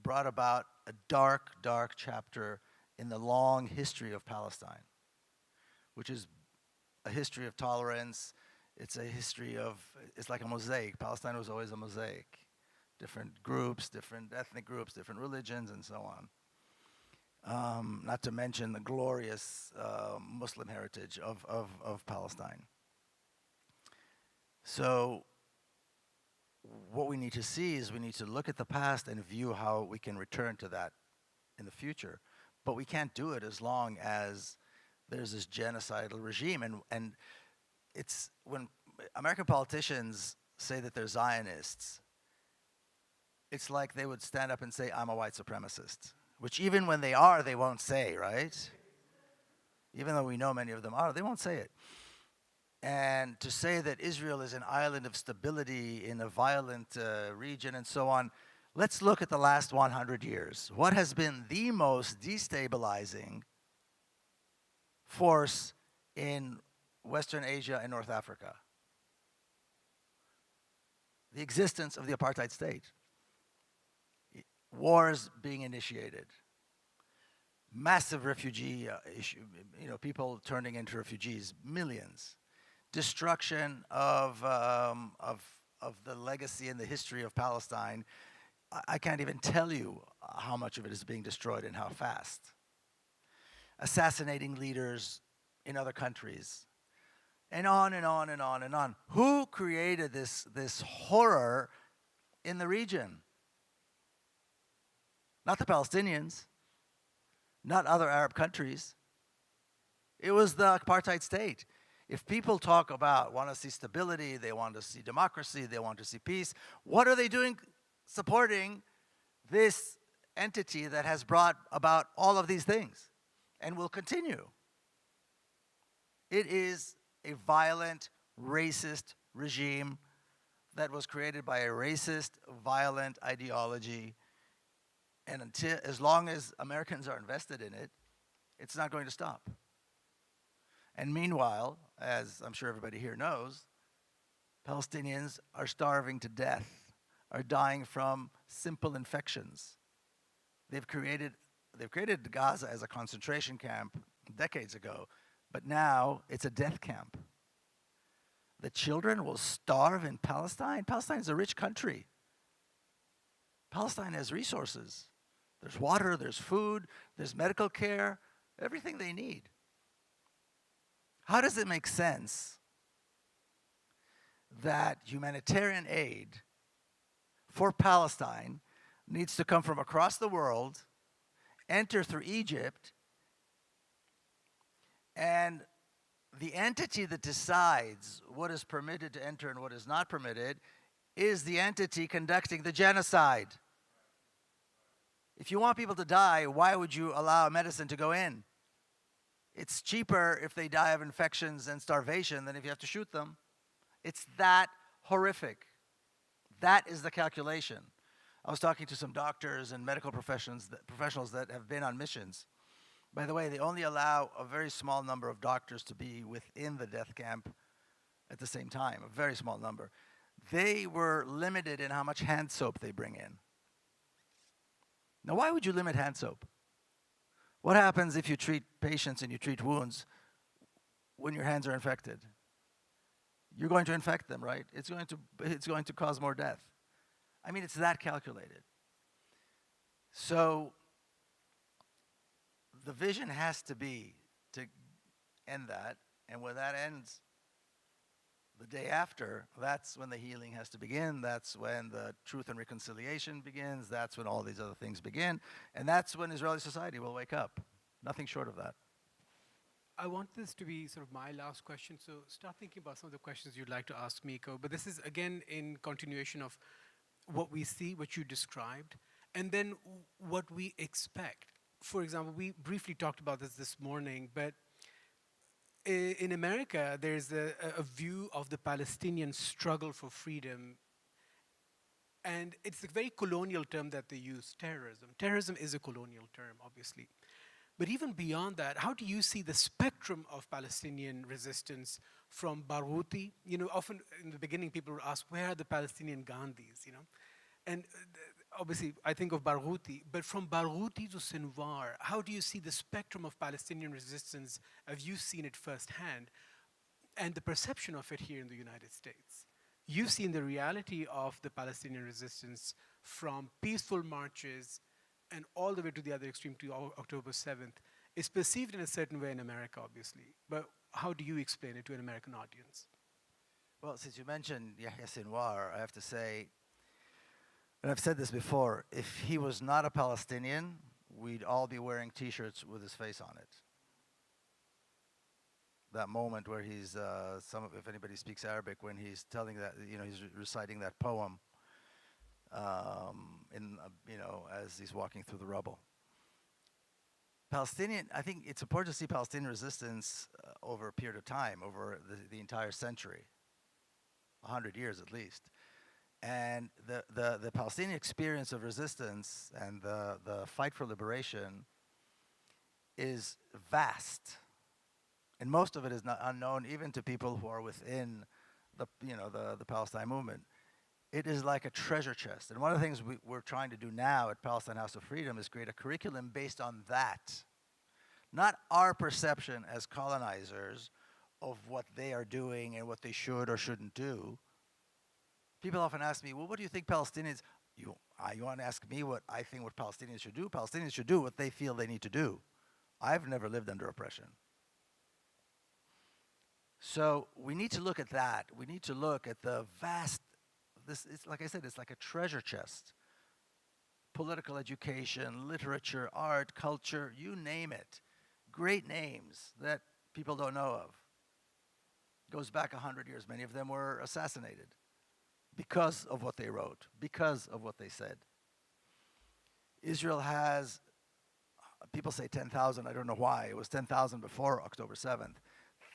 brought about a dark, dark chapter in the long history of Palestine, which is a history of tolerance. It's a history of, it's like a mosaic. Palestine was always a mosaic. Different groups, different ethnic groups, different religions, and so on. Not to mention the glorious Muslim heritage of Palestine. So what we need to see is we need to look at the past and view how we can return to that in the future. But we can't do it as long as there's this genocidal regime. And it's when American politicians say that they're Zionists, it's like they would stand up and say, I'm a white supremacist, which even when they are, they won't say, right? Even though we know many of them are, they won't say it. And to say that Israel is an island of stability in a violent region and so on, let's look at the last 100 years. What has been the most destabilizing force in Western Asia and North Africa? The existence of the apartheid state. Wars being initiated. Massive refugee issue, people turning into refugees, millions. Destruction of the legacy and the history of Palestine. I can't even tell you how much of it is being destroyed and how fast. Assassinating leaders in other countries. And on and on and on and on. Who created this horror in the region? Not the Palestinians, not other Arab countries. It was the apartheid state. If people talk about want to see stability, they want to see democracy, they want to see peace, what are they doing supporting this entity that has brought about all of these things and will continue? It is a violent, racist regime that was created by a racist, violent ideology. And as long as Americans are invested in it, it's not going to stop. And meanwhile, as I'm sure everybody here knows, Palestinians are starving to death, are dying from simple infections. They've created Gaza as a concentration camp decades ago, but now it's a death camp. The children will starve in Palestine. Palestine is a rich country. Palestine has resources. There's water, there's food, there's medical care, everything they need. How does it make sense that humanitarian aid for Palestine needs to come from across the world, enter through Egypt, and the entity that decides what is permitted to enter and what is not permitted is the entity conducting the genocide? If you want people to die, why would you allow medicine to go in? It's cheaper if they die of infections and starvation than if you have to shoot them. It's that horrific. That is the calculation. I was talking to some doctors and medical professionals that have been on missions. By the way, they only allow a very small number of doctors to be within the death camp at the same time, a very small number. They were limited in how much hand soap they bring in. Now, why would you limit hand soap? What happens if you treat patients and you treat wounds when your hands are infected? You're going to infect them, right? It's going to cause more death. I mean, it's that calculated. So the vision has to be to end that, and when that ends, the day after, that's when the healing has to begin. That's when the truth and reconciliation begins. That's when all these other things begin. And that's when Israeli society will wake up. Nothing short of that. I want this to be sort of my last question, so start thinking about some of the questions you'd like to ask Miko. But this is, again, in continuation of what we see, what you described, and then what we expect. For example, we briefly talked about this morning, but in America, there's a view of the Palestinian struggle for freedom, and it's a very colonial term that they use, terrorism. Terrorism is a colonial term, obviously. But even beyond that, how do you see the spectrum of Palestinian resistance from Barghouti? You know, often in the beginning, people would ask, where are the Palestinian Gandhis, you know? And obviously, I think of Barghouti, but from Barghouti to Sinwar, how do you see the spectrum of Palestinian resistance? Have you seen it firsthand? And the perception of it here in the United States? You've seen the reality of the Palestinian resistance from peaceful marches and all the way to the other extreme to October 7th. It's perceived in a certain way in America, obviously. But how do you explain it to an American audience? Well, since you mentioned Yahya Sinwar, I have to say, and I've said this before, if he was not a Palestinian, we'd all be wearing T-shirts with his face on it. That moment where he's, if anybody speaks Arabic, when he's telling that, you know, he's reciting that poem, as he's walking through the rubble. I think it's important to see Palestinian resistance over a period of time, over the entire century, 100 years at least. And the Palestinian experience of resistance and the fight for liberation is vast. And most of it is not unknown even to people who are within the Palestine movement. It is like a treasure chest. And one of the things we're trying to do now at Palestine House of Freedom is create a curriculum based on that. Not our perception as colonizers of what they are doing and what they should or shouldn't do. People often ask me, well, what do you think Palestinians, you want to ask me what I think what Palestinians should do? Palestinians should do what they feel they need to do. I've never lived under oppression. So we need to look at that. We need to look at the vast, it's like I said, it's like a treasure chest. Political education, literature, art, culture, you name it. Great names that people don't know of. Goes back 100 years. Many of them were assassinated because of what they wrote, because of what they said. Israel has, people say 10,000, I don't know why. It was 10,000 before October 7th.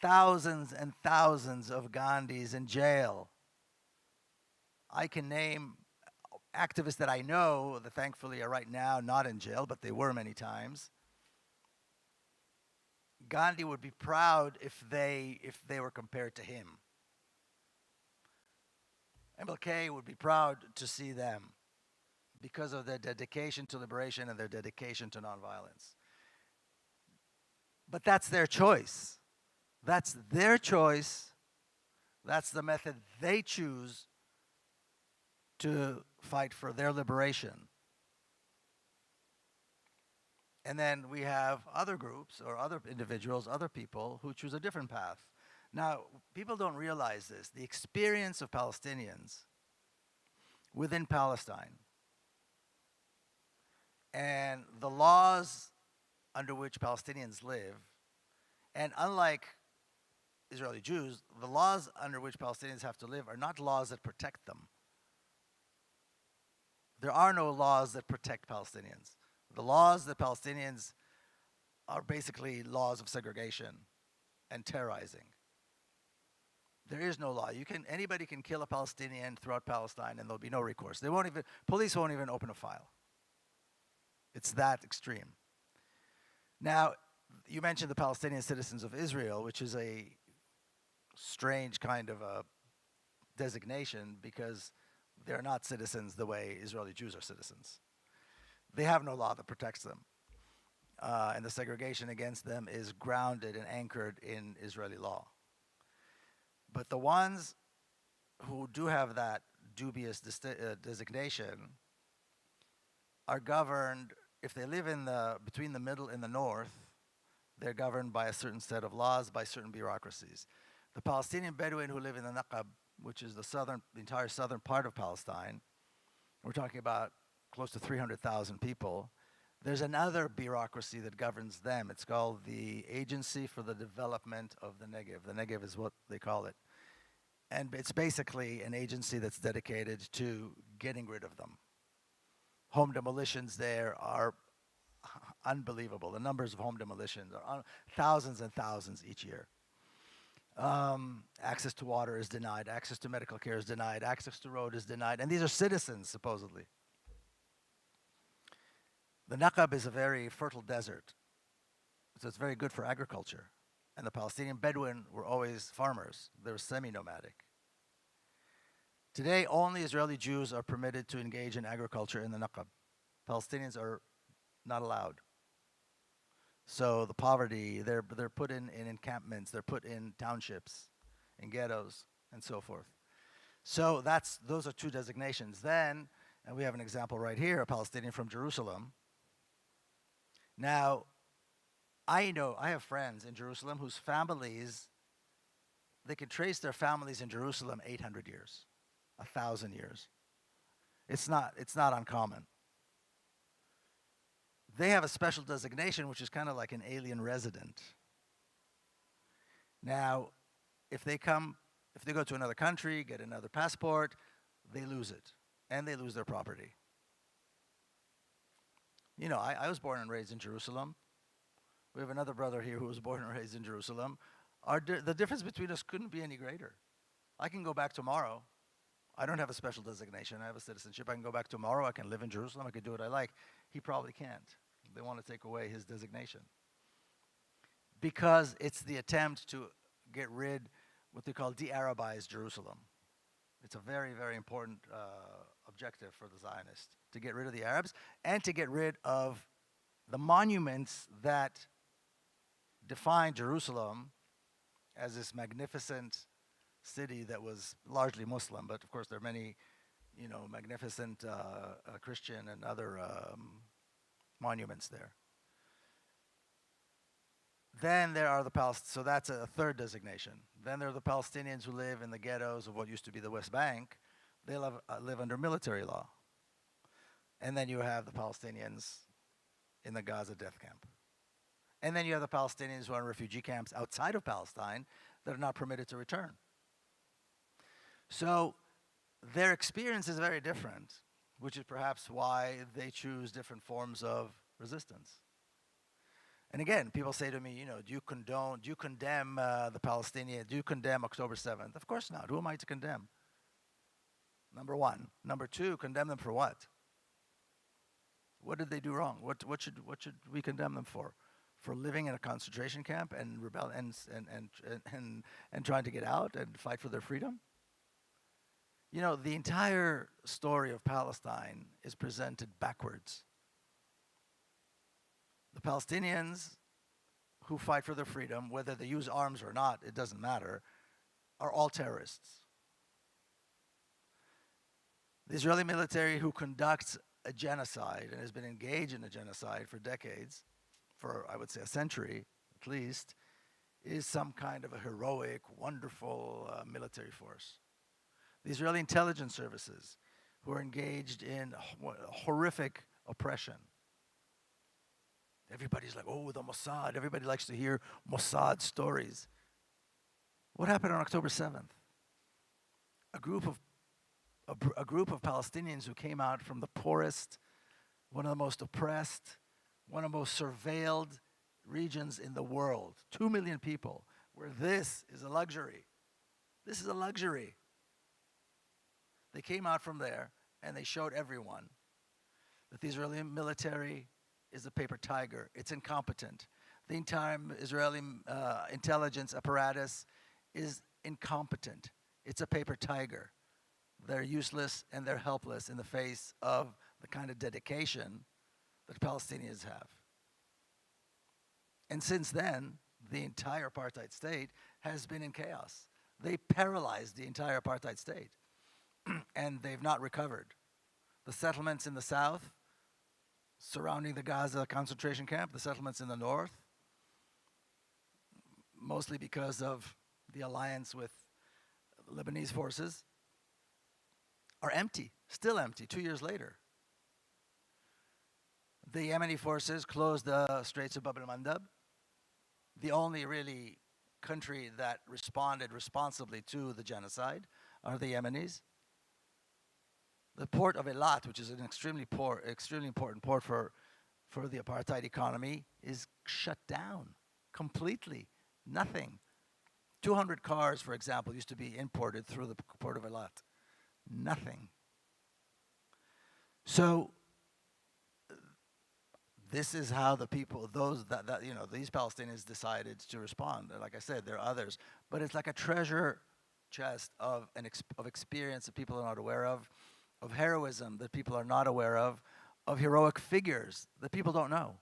Thousands and thousands of Gandhis in jail. I can name activists that I know that thankfully are right now not in jail, but they were many times. Gandhi would be proud if they were compared to him. MLK would be proud to see them because of their dedication to liberation and their dedication to nonviolence. But that's their choice. That's their choice. That's the method they choose to fight for their liberation. And then we have other groups or other individuals, other people who choose a different path. Now, people don't realize this. The experience of Palestinians within Palestine and the laws under which Palestinians live, and unlike Israeli Jews, the laws under which Palestinians have to live are not laws that protect them. There are no laws that protect Palestinians. The laws that Palestinians are basically laws of segregation and terrorizing. There is no law. Anybody can kill a Palestinian throughout Palestine and there'll be no recourse. Police won't even open a file. It's that extreme. Now, you mentioned the Palestinian citizens of Israel, which is a strange kind of a designation because they're not citizens the way Israeli Jews are citizens. They have no law that protects them. And the segregation against them is grounded and anchored in Israeli law. But the ones who do have that dubious designation are governed, if they live between the middle and the north, they're governed by a certain set of laws, by certain bureaucracies. The Palestinian Bedouin who live in the Naqab, which is the entire southern part of Palestine, we're talking about close to 300,000 people. There's another bureaucracy that governs them. It's called the Agency for the Development of the Negev. The Negev is what they call it. And it's basically an agency that's dedicated to getting rid of them. Home demolitions there are unbelievable. The numbers of home demolitions are thousands and thousands each year. Access to water is denied. Access to medical care is denied. Access to road is denied. And these are citizens, supposedly. The Naqab is a very fertile desert, so it's very good for agriculture. And the Palestinian Bedouin were always farmers. They were semi-nomadic. Today, only Israeli Jews are permitted to engage in agriculture in the Naqab. Palestinians are not allowed. So the poverty, they're put in encampments, they're put in townships, in ghettos, and so forth. So those are two designations. Then, and we have an example right here, a Palestinian from Jerusalem. Now, I have friends in Jerusalem whose families, they can trace their families in Jerusalem 800 years, 1,000 years. It's not uncommon. They have a special designation, which is kind of like an alien resident. Now, if they go to another country, get another passport, they lose it, and they lose their property. You know, I was born and raised in Jerusalem. We have another brother here who was born and raised in Jerusalem. The difference between us couldn't be any greater. I can go back tomorrow. I don't have a special designation. I have a citizenship. I can go back tomorrow. I can live in Jerusalem. I can do what I like. He probably can't. They want to take away his designation. Because it's the attempt to get rid, what they call de-Arabize Jerusalem. It's a very, very important objective for the Zionists, to get rid of the Arabs and to get rid of the monuments that define Jerusalem as this magnificent city that was largely Muslim, but of course there are many, magnificent Christian and other monuments there. Then there are so that's a third designation. Then there are the Palestinians who live in the ghettos of what used to be the West Bank. They live under military law. And then you have the Palestinians in the Gaza death camp. And then you have the Palestinians who are in refugee camps outside of Palestine that are not permitted to return. So their experience is very different, which is perhaps why they choose different forms of resistance. And again, people say to me, do you condemn the Palestinians? Do you condemn October 7th? Of course not. Who am I to condemn? Number one. Number two, condemn them for what? What did they do wrong? What should we condemn them for? For living in a concentration camp and rebel and trying to get out and fight for their freedom? The entire story of Palestine is presented backwards. The Palestinians who fight for their freedom, whether they use arms or not, it doesn't matter, are all terrorists. The Israeli military who conducts a genocide and has been engaged in a genocide for decades, for I would say a century at least, is some kind of a heroic, wonderful military force. The Israeli intelligence services who are engaged in horrific oppression. Everybody's like, oh, the Mossad. Everybody likes to hear Mossad stories. What happened on October 7th? A group of Palestinians who came out from the poorest, one of the most oppressed, one of the most surveilled regions in the world. 2 million people, where this is a luxury. This is a luxury. They came out from there and they showed everyone that the Israeli military is a paper tiger. It's incompetent. The entire Israeli intelligence apparatus is incompetent. It's a paper tiger. They're useless and they're helpless in the face of the kind of dedication that Palestinians have. And since then, the entire apartheid state has been in chaos. They paralyzed the entire apartheid state, and they've not recovered. The settlements in the south surrounding the Gaza concentration camp, the settlements in the north, mostly because of the alliance with Lebanese forces, are empty, still empty 2 years later. The Yemeni forces closed the Straits of Bab el-Mandab. The only really country that responded responsibly to the genocide are the Yemenis. The port of Eilat, which is an extremely important port for the apartheid economy, is shut down completely. Nothing. 200 cars, for example, used to be imported through the port of Eilat. Nothing. So this is how the people, these Palestinians decided to respond. Like I said, there are others, but it's like a treasure chest of experience that people are not aware of heroism that people are not aware of heroic figures that people don't know.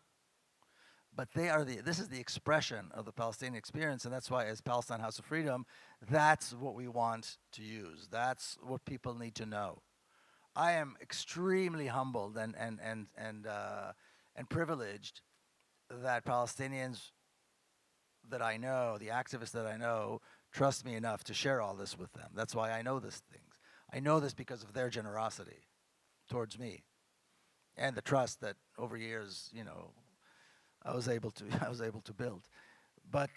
But this is the expression of the Palestinian experience, and that's why, as Palestine House of Freedom, that's what we want to use. That's what people need to know. I am extremely humbled and privileged that Palestinians that I know, the activists that I know, trust me enough to share all this with them. That's why I know these things. I know this because of their generosity towards me, and the trust that over years, I was able to build. But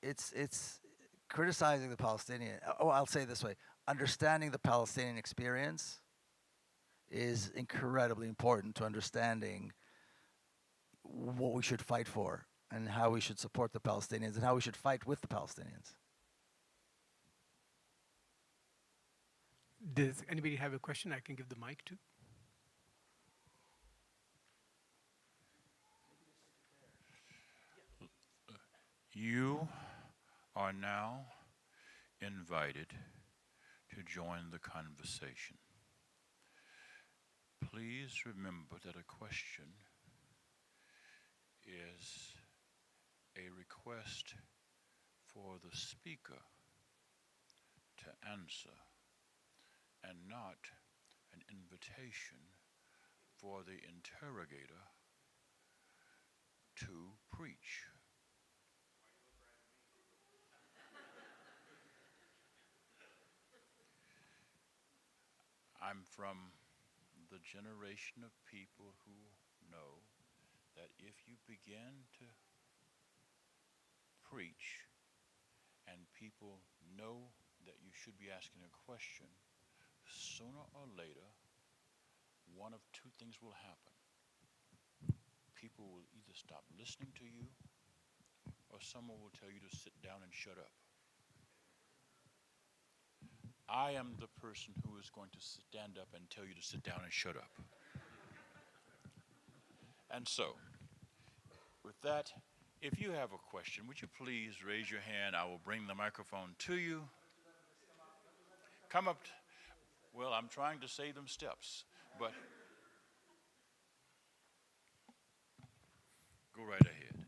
it's criticizing the Palestinian. Oh, I'll say it this way: understanding the Palestinian experience is incredibly important to understanding what we should fight for and how we should support the Palestinians and how we should fight with the Palestinians. Does anybody have a question I can give the mic to? You are now invited to join the conversation. Please remember that a question is a request for the speaker to answer and not an invitation for the interrogator to preach. I'm from the generation of people who know that if you begin to preach and people know that you should be asking a question, sooner or later, one of two things will happen. People will either stop listening to you or someone will tell you to sit down and shut up. I am the person who is going to stand up and tell you to sit down and shut up. And so, with that, if you have a question, would you please raise your hand? I will bring the microphone to you. Come up. Well, I'm trying to save them steps, but go right ahead.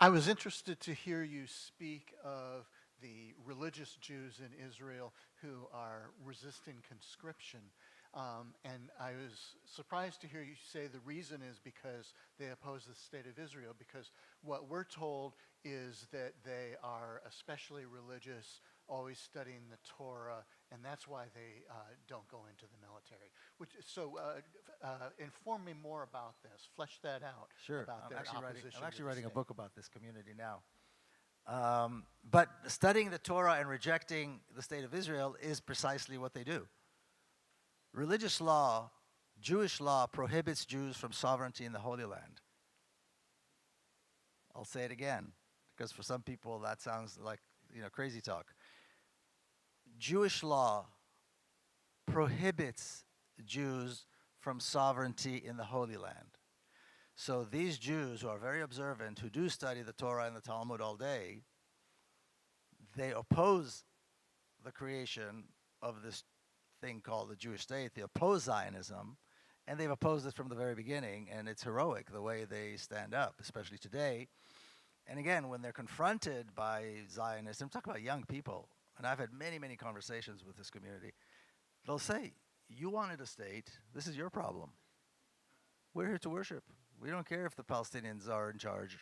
I was interested to hear you speak of the religious Jews in Israel who are resisting conscription. And I was surprised to hear you say the reason is because they oppose the state of Israel, because what we're told is that they are especially religious, always studying the Torah, and that's why they don't go into the military. Inform me more about this. Flesh that out. Sure. About their opposition. I'm actually to the writing a state. book about this community now. But studying the Torah and rejecting the state of Israel is precisely what they do. Religious law, Jewish law, prohibits Jews from sovereignty in the Holy Land. I'll say it again, because for some people that sounds like crazy talk. Jewish law prohibits Jews from sovereignty in the Holy Land. So these Jews who are very observant, who do study the Torah and the Talmud all day, they oppose the creation of this thing called the Jewish state. They oppose Zionism, and they've opposed it from the very beginning, and it's heroic the way they stand up, especially today. And again, when they're confronted by Zionists, I'm talking about young people, and I've had many, many conversations with this community, they'll say, you wanted a state, this is your problem. We're here to worship. We don't care if the Palestinians are in charge,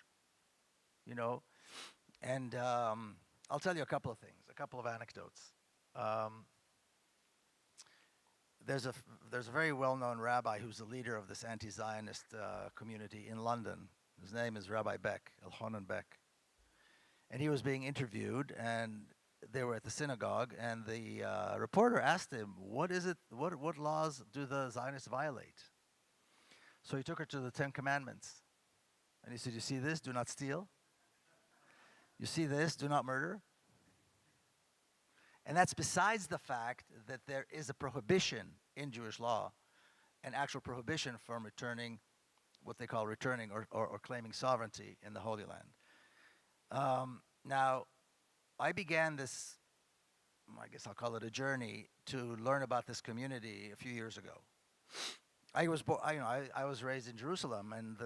And I'll tell you a couple of things, a couple of anecdotes. there's a very well-known rabbi who's the leader of this anti-Zionist community in London. His name is Rabbi Beck, Elchanan Beck. And he was being interviewed, and they were at the synagogue, and the reporter asked him, what laws do the Zionists violate? So he took her to the 10 Commandments. And he said, you see this? Do not steal. You see this? Do not murder. And that's besides the fact that there is a prohibition in Jewish law, an actual prohibition from returning, what they call returning or claiming sovereignty in the Holy Land. Now, I began this, I guess I'll call it a journey, to learn about this community a few years ago. I was raised in Jerusalem, and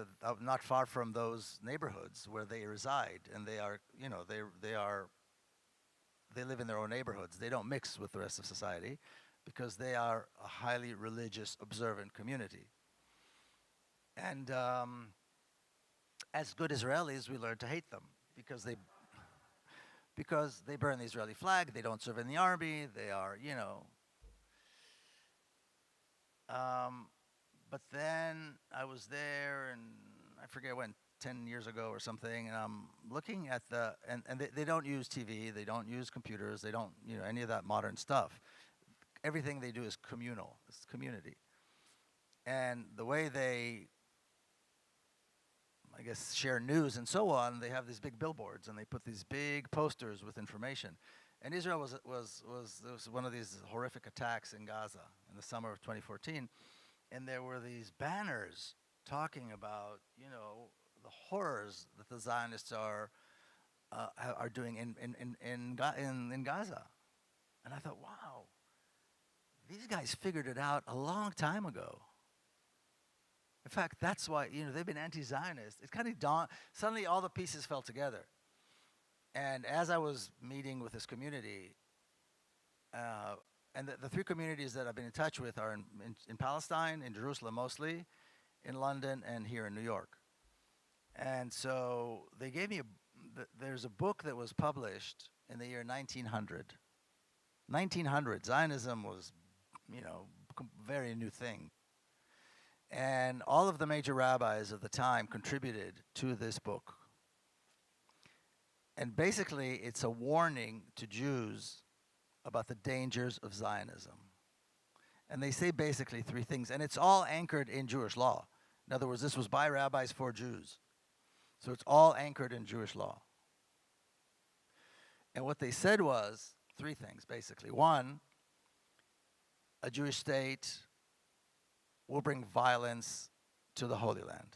not far from those neighborhoods where they reside, and they are, they live in their own neighborhoods. They don't mix with the rest of society because they are a highly religious, observant community. And as good Israelis, we learned to hate them because they burn the Israeli flag, they don't serve in the army, they are, but then I was there, and I forget when, 10 years ago or something, and I'm looking at and they don't use TV, they don't use computers, they don't, any of that modern stuff. Everything they do is communal, it's community. And the way they, I guess, share news and so on, they have these big billboards, and they put these big posters with information. And Israel was one of these horrific attacks in Gaza in the summer of 2014, and there were these banners talking about, the horrors that the Zionists are doing in Gaza. And I thought, wow, these guys figured it out a long time ago. In fact, that's why, they've been anti-Zionist. It's kind of suddenly all the pieces fell together. And as I was meeting with this community, and the three communities that I've been in touch with are in Palestine, in Jerusalem mostly, in London, and here in New York. And so they gave me there's a book that was published in the year 1900. 1900, Zionism was, very new thing. And all of the major rabbis of the time contributed to this book. And basically, it's a warning to Jews about the dangers of Zionism. And they say basically three things, and it's all anchored in Jewish law. In other words, this was by rabbis for Jews. So it's all anchored in Jewish law. And what they said was three things, basically. One, a Jewish state will bring violence to the Holy Land.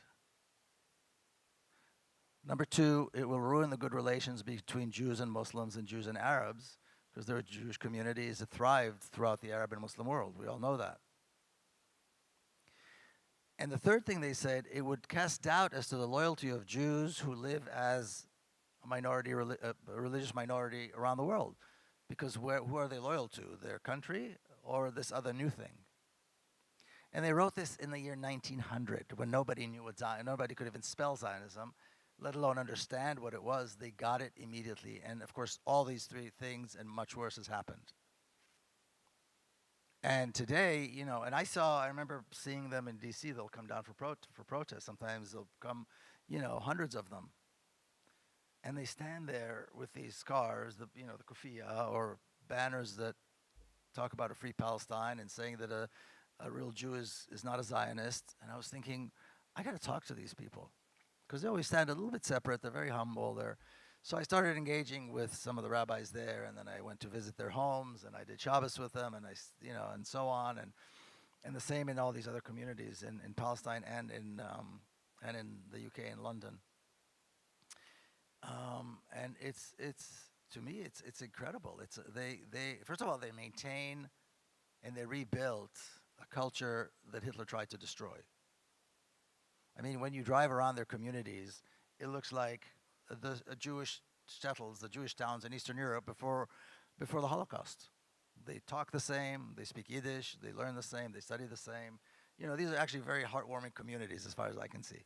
Number two, it will ruin the good relations between Jews and Muslims and Jews and Arabs, because there are Jewish communities that thrived throughout the Arab and Muslim world. We all know that. And the third thing they said, it would cast doubt as to the loyalty of Jews who live as a minority, a religious minority around the world. Because who are they loyal to? Their country or this other new thing? And they wrote this in the year 1900, when nobody knew what nobody could even spell Zionism, let alone understand what it was. They got it immediately. And of course, all these three things and much worse has happened. And today, and I remember seeing them in DC. They'll come down for protest. Sometimes they'll come, hundreds of them. And they stand there with these scarves, the kufiya, or banners that talk about a free Palestine and saying that a real Jew is not a Zionist. And I was thinking, I got to talk to these people, because they always stand a little bit separate. They're very humble. So I started engaging with some of the rabbis there, and then I went to visit their homes, and I did Shabbos with them, and and so on, and the same in all these other communities in Palestine and in the UK and London. And it's to me it's incredible. They first of all, they maintain and they rebuilt a culture that Hitler tried to destroy. I mean, when you drive around their communities, it looks like the Jewish shtetls, the Jewish towns in Eastern Europe before the Holocaust. They talk the same, they speak Yiddish, they learn the same, they study the same. These are actually very heartwarming communities as far as I can see.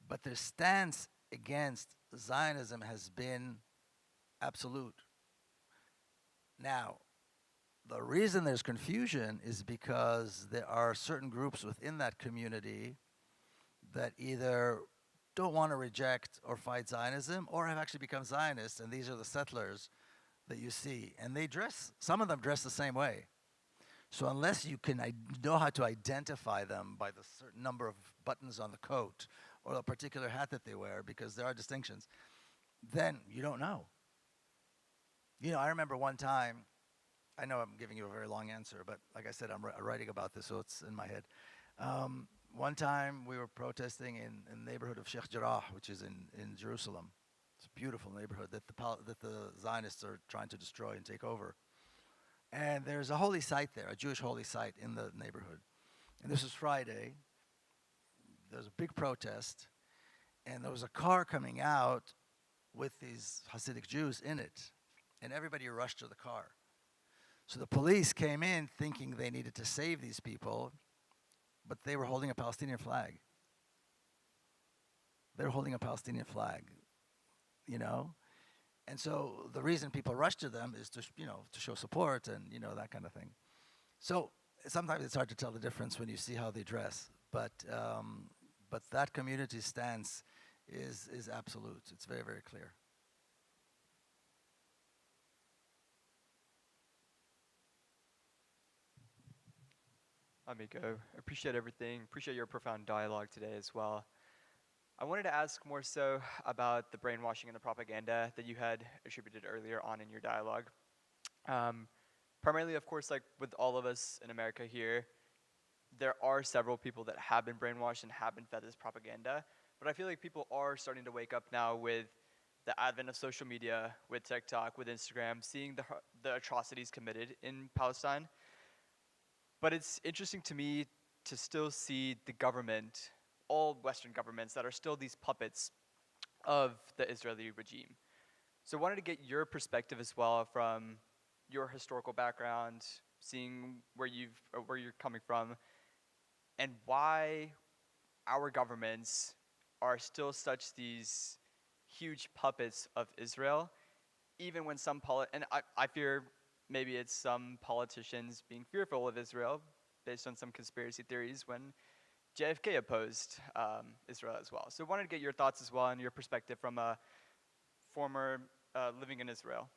But their stance against Zionism has been absolute. Now, The reason there's confusion is because there are certain groups within that community that either don't want to reject or fight Zionism or have actually become Zionists, and these are the settlers that you see. And they dress, some of them dress the same way. So unless you can know how to identify them by the certain number of buttons on the coat or the particular hat that they wear, because there are distinctions, then you don't know. You know, I remember one time, I know I'm giving you a very long answer, but like I said, I'm writing about this, so it's in my head. One time we were protesting in the neighborhood of Sheikh Jarrah, which is in Jerusalem. It's a beautiful neighborhood that the Zionists are trying to destroy and take over. And there's a holy site there, a Jewish holy site in the neighborhood. And this was Friday. There was a big protest, and there was a car coming out with these Hasidic Jews in it, and everybody rushed to the car. So the police came in thinking they needed to save these people, but they were holding a Palestinian flag. They were holding a Palestinian flag, you know? And so the reason people rush to them is to, to show support and, that kind of thing. So sometimes it's hard to tell the difference when you see how they dress, but that community stance is absolute. It's very, very clear. Amigo, appreciate everything. Appreciate your profound dialogue today as well. I wanted to ask more so about the brainwashing and the propaganda that you had attributed earlier on in your dialogue. Primarily, of course, like with all of us in America here, there are several people that have been brainwashed and have been fed this propaganda. But I feel like people are starting to wake up now with the advent of social media, with TikTok, with Instagram, seeing the atrocities committed in Palestine. But it's interesting to me to still see the government, all Western governments, that are still these puppets of the Israeli regime. So I wanted to get your perspective as well from your historical background, seeing where you're coming from, and why our governments are still such these huge puppets of Israel, even when and I fear maybe it's some politicians being fearful of Israel based on some conspiracy theories when JFK opposed Israel as well. So I wanted to get your thoughts as well and your perspective from a former living in Israel.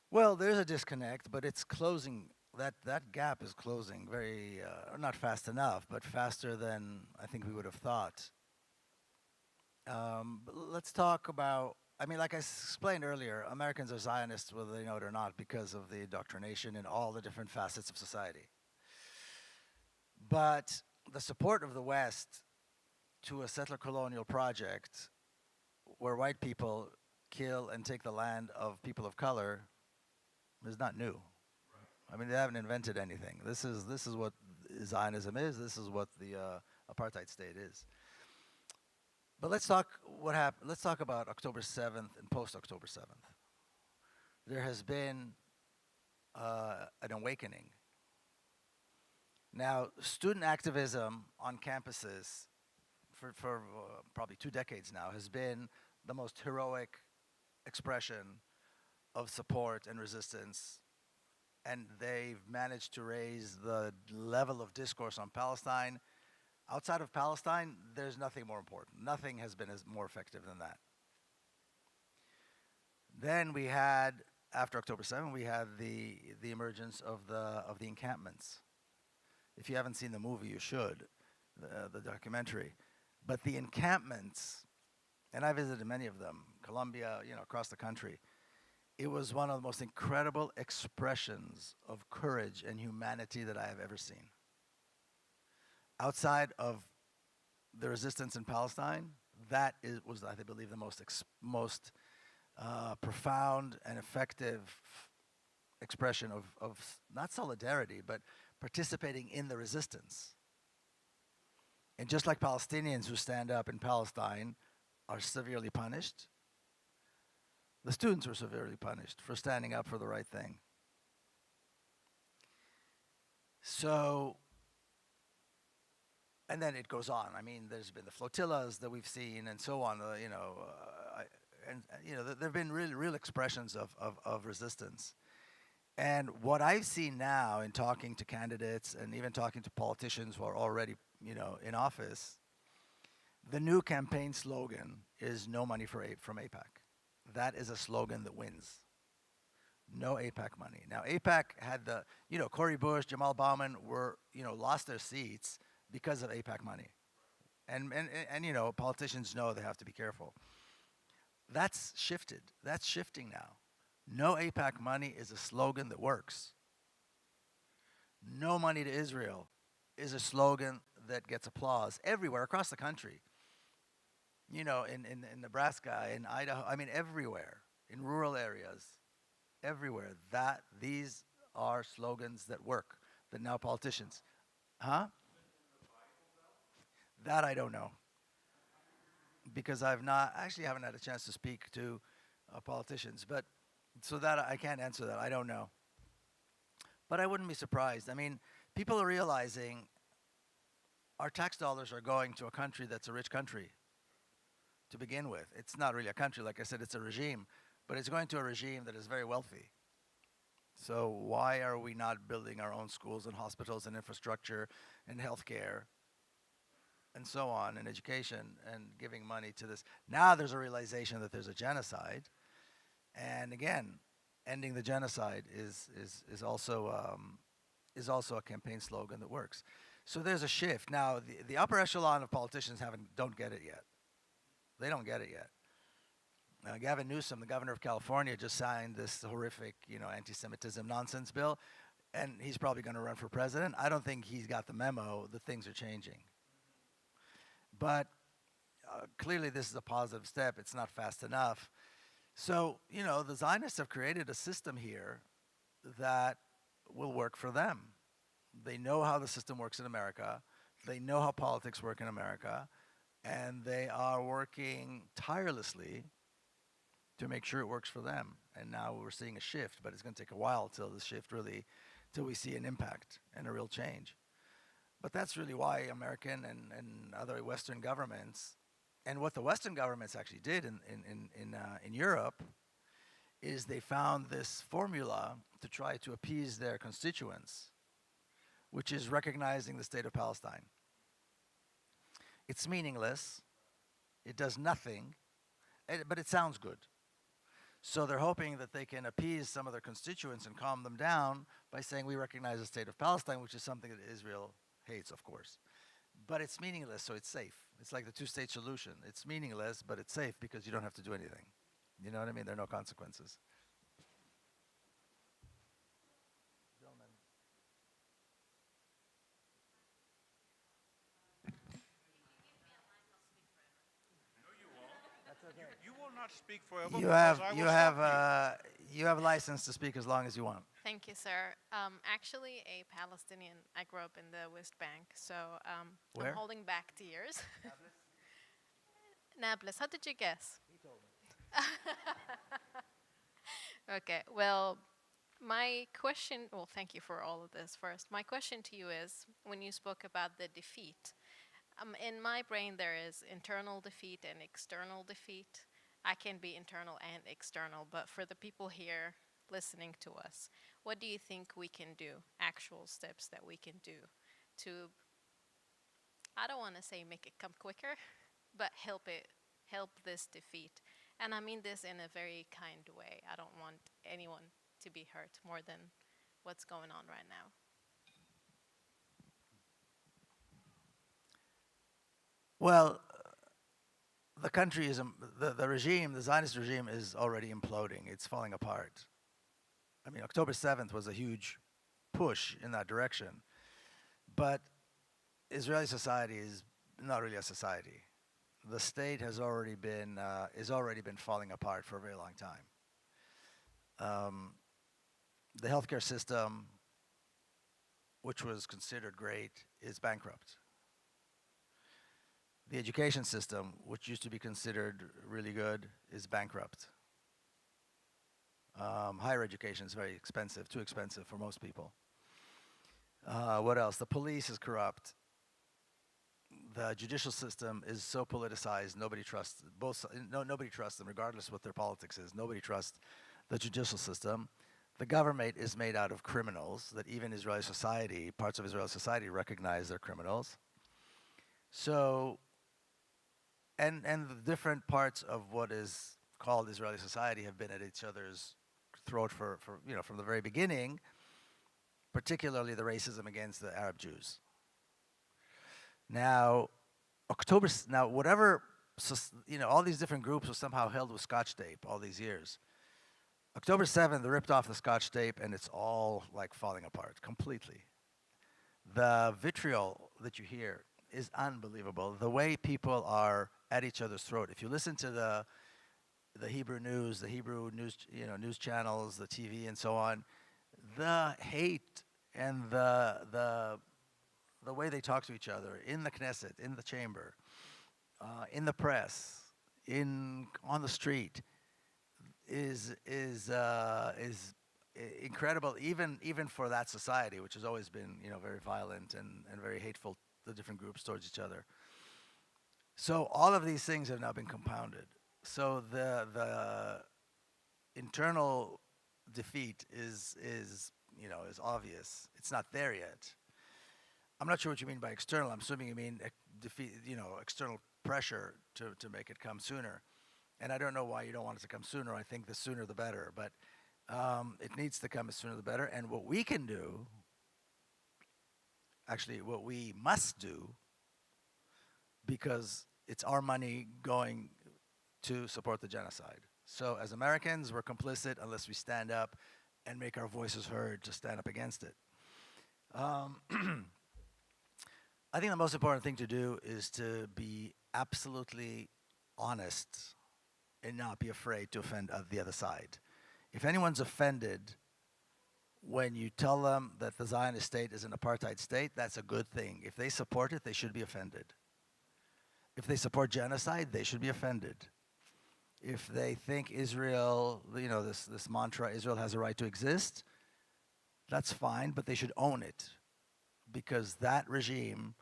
Well, there's a disconnect, but it's closing. That gap is closing very, not fast enough, but faster than I think we would have thought. But let's talk about, like I explained earlier, Americans are Zionists whether they know it or not because of the indoctrination in all the different facets of society. But the support of the West to a settler colonial project where white people kill and take the land of people of color is not new. They haven't invented anything. This is what Zionism is. This is what the apartheid state is. But let's talk what happened. Let's talk about October 7th and post-October 7th. There has been an awakening. Now, student activism on campuses for probably 2 decades now has been the most heroic expression of support and resistance, and they've managed to raise the level of discourse on Palestine. Outside of Palestine, there's nothing more important. Nothing has been more effective than that. Then we had, after October 7th, we had the emergence of the encampments. If you haven't seen the movie, you should, the documentary. But the encampments, and I visited many of them, Colombia, across the country. It was one of the most incredible expressions of courage and humanity that I have ever seen. Outside of the resistance in Palestine, that was, I believe, the most profound and effective expression of not solidarity, but participating in the resistance. And just like Palestinians who stand up in Palestine are severely punished, the students were severely punished for standing up for the right thing. So, and then it goes on. There's been the flotillas that we've seen and so on, and there have been real expressions of resistance. And what I've seen now in talking to candidates and even talking to politicians who are already, in office, the new campaign slogan is "No money from APAC." That is a slogan that wins. No APAC money. Now, APAC had Cory Bush, Jamal Bowman were, lost their seats because of APAC money. And politicians know they have to be careful. That's shifted. That's shifting now. No APAC money is a slogan that works. No money to Israel is a slogan that gets applause everywhere across the country. In Nebraska, in Idaho, everywhere, in rural areas, everywhere. These are slogans that work, that now politicians. Huh? That I don't know. Because I haven't had a chance to speak to politicians, but so that I can't answer that. I don't know. But I wouldn't be surprised. People are realizing our tax dollars are going to a country that's a rich country to begin with. It's not really a country, like I said, it's a regime, but it's going to a regime that is very wealthy. So why are we not building our own schools and hospitals and infrastructure and healthcare and so on, and education, and giving money to this? Now there's a realization that there's a genocide. And again, ending the genocide is also a campaign slogan that works. So there's a shift. Now, the upper echelon of politicians don't get it yet. They don't get it yet. Gavin Newsom, the governor of California, just signed this horrific, anti-Semitism nonsense bill, and he's probably going to run for president. I don't think he's got the memo that things are changing. But clearly this is a positive step. It's not fast enough. So, the Zionists have created a system here that will work for them. They know how the system works in America. They know how politics work in America. And they are working tirelessly to make sure it works for them. And now we're seeing a shift, but it's going to take a while till we see an impact and a real change. But that's really why American and other Western governments, and what the Western governments actually did in Europe, is they found this formula to try to appease their constituents, which is recognizing the state of Palestine. It's meaningless. It does nothing, but it sounds good. So they're hoping that they can appease some of their constituents and calm them down by saying we recognize the state of Palestine, which is something that Israel hates, of course. But it's meaningless, so it's safe. It's like the two-state solution. It's meaningless, but it's safe because you don't have to do anything. You know what I mean? There are no consequences. You will not speak forever. You because have I will you stop have you have license to speak as long as you want. Thank you, sir. Actually, a Palestinian. I grew up in the West Bank, so Where? I'm holding back tears. Nablus. How did you guess? He told me. Okay. Well, my question. Well, thank you for all of this. First, my question to you is: when you spoke about the defeat, in my brain there is internal defeat and external defeat. I can be internal and external, but for the people here listening to us, what do you think we can do? Actual steps that we can do to, I don't want to say make it come quicker, but help this defeat. And I mean this in a very kind way. I don't want anyone to be hurt more than what's going on right now. Well, the country is the regime, the Zionist regime is already imploding. It's falling apart. October 7th was a huge push in that direction. But Israeli society is not really a society. The state has already been falling apart for a very long time. The healthcare system, which was considered great, is bankrupt. The education system, which used to be considered really good, is bankrupt. Higher education is very expensive, too expensive for most people. What else? The police is corrupt. the judicial system is so politicized, nobody trusts nobody trusts them, regardless what their politics is. Nobody trusts the judicial system. The government is made out of criminals that even Israeli society, parts of Israeli society, recognize they're criminals. So, and the different parts of what is called Israeli society have been at each other's throat for from the very beginning, particularly the racism against the Arab Jews. Now, whatever, all these different groups were somehow held with Scotch tape all these years. October 7th, they ripped off the Scotch tape, and it's all like falling apart completely. The vitriol that you hear is unbelievable. The way people are at each other's throat. If you listen to the Hebrew news, news channels, the TV, and so on, the hate and the way they talk to each other in the Knesset, in the chamber, in the press, on the street, is incredible. Even for that society, which has always been very violent and very hateful, the different groups towards each other. So all of these things have now been compounded. So the internal defeat is obvious. It's not there yet. I'm not sure what you mean by external. I'm assuming you mean defeat, external pressure to make it come sooner. And I don't know why you don't want it to come sooner. I think the sooner the better. But it needs to come as sooner the better. And what we can do, actually what we must do, because it's our money going to support the genocide. So as Americans, we're complicit unless we stand up and make our voices heard to stand up against it. I think the most important thing to do is to be absolutely honest and not be afraid to offend the other side. If anyone's offended when you tell them that the Zionist state is an apartheid state, that's a good thing. If they support it, they should be offended. If they support genocide, they should be offended. If they think Israel, this mantra, Israel has a right to exist, that's fine, but they should own it. Because that regime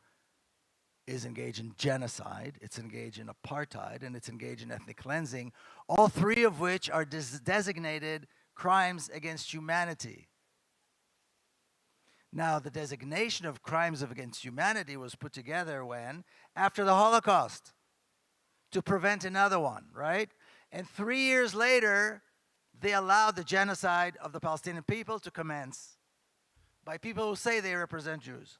is engaged in genocide, it's engaged in apartheid, and it's engaged in ethnic cleansing, all three of which are designated crimes against humanity. Now, the designation of crimes against humanity was put together when? After the Holocaust, to prevent another one, right? And 3 years later, they allowed the genocide of the Palestinian people to commence by people who say they represent Jews.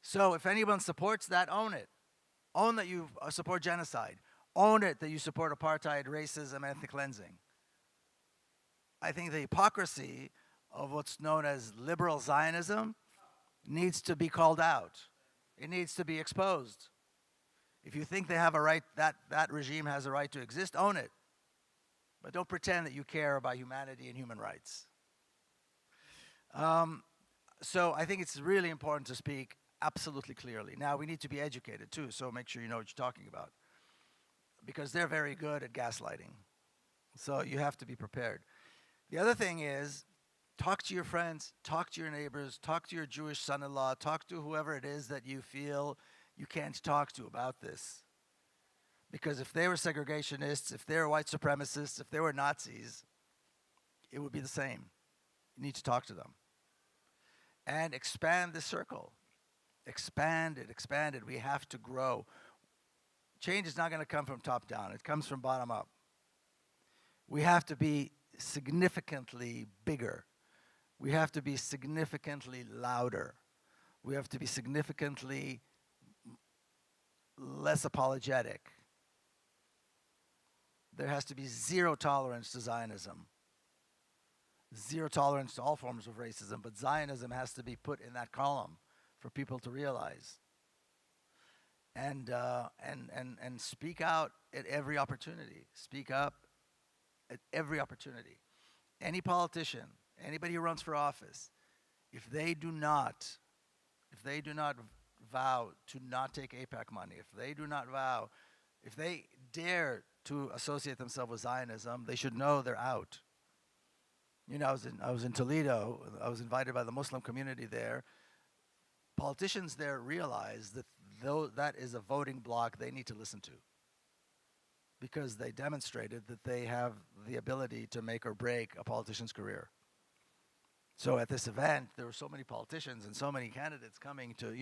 So if anyone supports that, own it. Own that you support genocide. Own it that you support apartheid, racism, and ethnic cleansing. I think the hypocrisy of what's known as liberal Zionism needs to be called out. It needs to be exposed. If you think they have a right, that regime has a right to exist, own it. But don't pretend that you care about humanity and human rights. So I think it's really important to speak absolutely clearly. Now, we need to be educated too, so make sure you know what you're talking about. Because they're very good at gaslighting. So you have to be prepared. The other thing is, talk to your friends, talk to your neighbors, talk to your Jewish son-in-law, talk to whoever it is that you feel you can't talk to about this. Because if they were segregationists, if they were white supremacists, if they were Nazis, it would be the same. You need to talk to them. And expand the circle. Expand it. We have to grow. Change is not going to come from top down. It comes from bottom up. We have to be significantly bigger. We have to be significantly louder. We have to be significantly less apologetic. There has to be zero tolerance to Zionism. Zero tolerance to all forms of racism, but Zionism has to be put in that column for people to realize. And speak out at every opportunity. Speak up at every opportunity. Any politician, anybody who runs for office, if they do not vow to not take AIPAC money, if they dare to associate themselves with Zionism, they should know they're out. I was in Toledo. I was invited by the Muslim community there. politicians there realize that though that is a voting bloc they need to listen to, because they demonstrated that they have the ability to make or break a politician's career. So at this event, there were so many politicians and so many candidates coming to,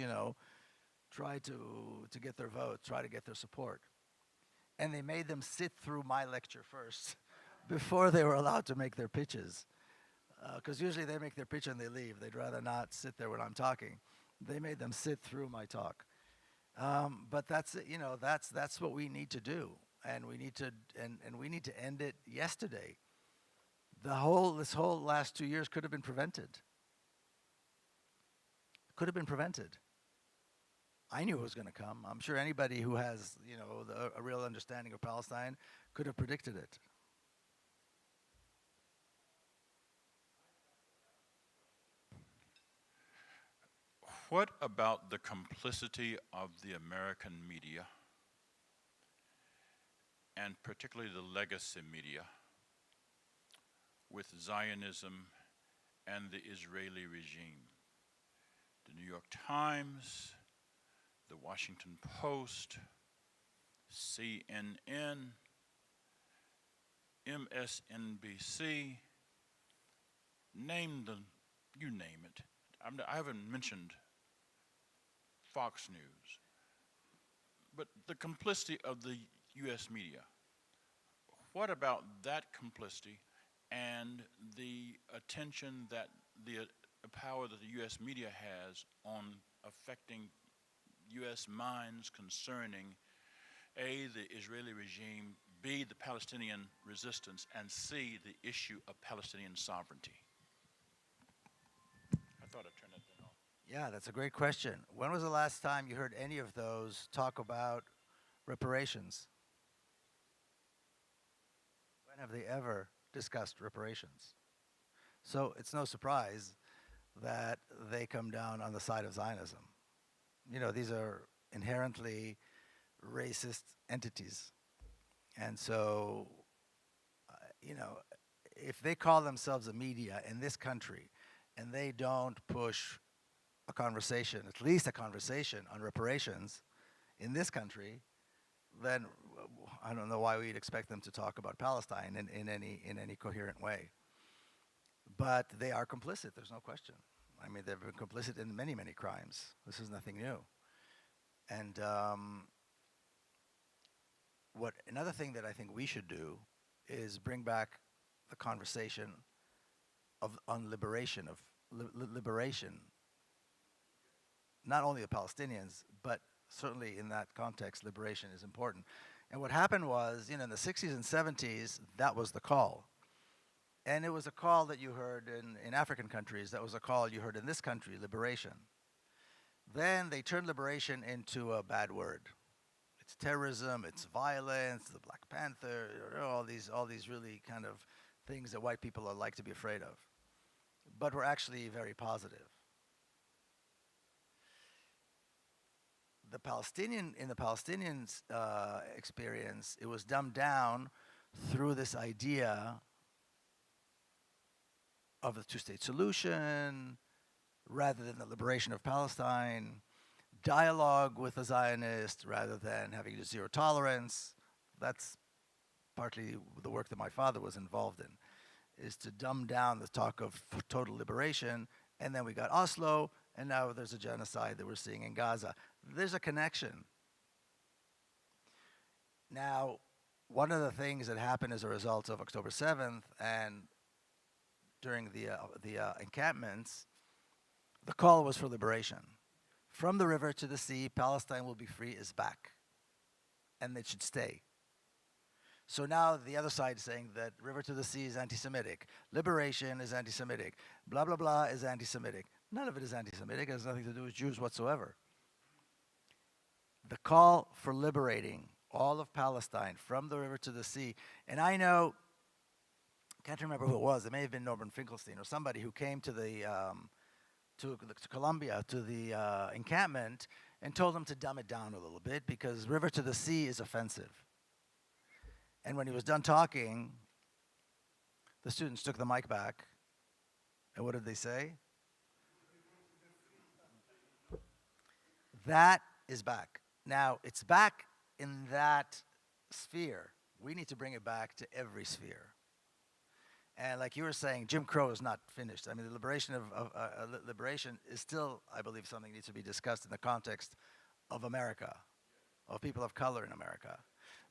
try to get their votes, try to get their support. And they made them sit through my lecture first before they were allowed to make their pitches. Because usually they make their pitch and they leave. They'd rather not sit there when I'm talking. They made them sit through my talk. But that's that's what we need to do, and we need to end it yesterday. This whole last 2 years could have been prevented. Could have been prevented. I knew it was going to come. I'm sure anybody who has a real understanding of Palestine could have predicted it. What about the complicity of the American media, and particularly the legacy media, with Zionism and the Israeli regime? The New York Times, the Washington Post, CNN, MSNBC, you name it. I haven't mentioned Fox News. But the complicity of the U.S. media, what about that complicity and the attention that the power that the U.S. media has on affecting U.S. minds concerning A, the Israeli regime, B, the Palestinian resistance, and C, the issue of Palestinian sovereignty? I thought I'd turn that thing off. Yeah, that's a great question. When was the last time you heard any of those talk about reparations? When have they ever discussed reparations? So it's no surprise that they come down on the side of Zionism. These are inherently racist entities. And so, if they call themselves a media in this country and they don't push a conversation, at least a conversation on reparations in this country, then I don't know why we'd expect them to talk about Palestine in any coherent way. But they are complicit, there's no question. I mean, they've been complicit in many, many crimes. This is nothing new. And another thing that I think we should do is bring back the conversation on liberation, liberation, not only of Palestinians, but certainly in that context, liberation is important. And what happened was, in the 60s and 70s, that was the call. And it was a call that you heard in African countries. That was a call you heard in this country, liberation. Then they turned liberation into a bad word. It's terrorism, it's violence, the Black Panther, all these really kind of things that white people like to be afraid of. But were actually very positive. In the Palestinians' experience, it was dumbed down through this idea of the two-state solution, rather than the liberation of Palestine, dialogue with the Zionists rather than having a zero tolerance. That's partly the work that my father was involved in, is to dumb down the talk of total liberation. And then we got Oslo, and now there's a genocide that we're seeing in Gaza. There's a connection. Now, one of the things that happened as a result of October 7th and during the encampments, the call was for liberation. From the river to the sea, Palestine will be free is back. And it should stay. So now the other side is saying that river to the sea is anti-Semitic, liberation is anti-Semitic, blah, blah, blah is anti-Semitic. None of it is anti-Semitic. It has nothing to do with Jews whatsoever. The call for liberating all of Palestine from the river to the sea, and I know, I can't remember who it was, it may have been Norman Finkelstein or somebody who came to to Colombia, to the encampment, and told them to dumb it down a little bit because river to the sea is offensive. And when he was done talking, the students took the mic back, and what did they say? That is back. Now, it's back in that sphere. We need to bring it back to every sphere. And like you were saying, Jim Crow is not finished. I mean, the liberation of liberation is still, I believe, something that needs to be discussed in the context of America, of people of color in America.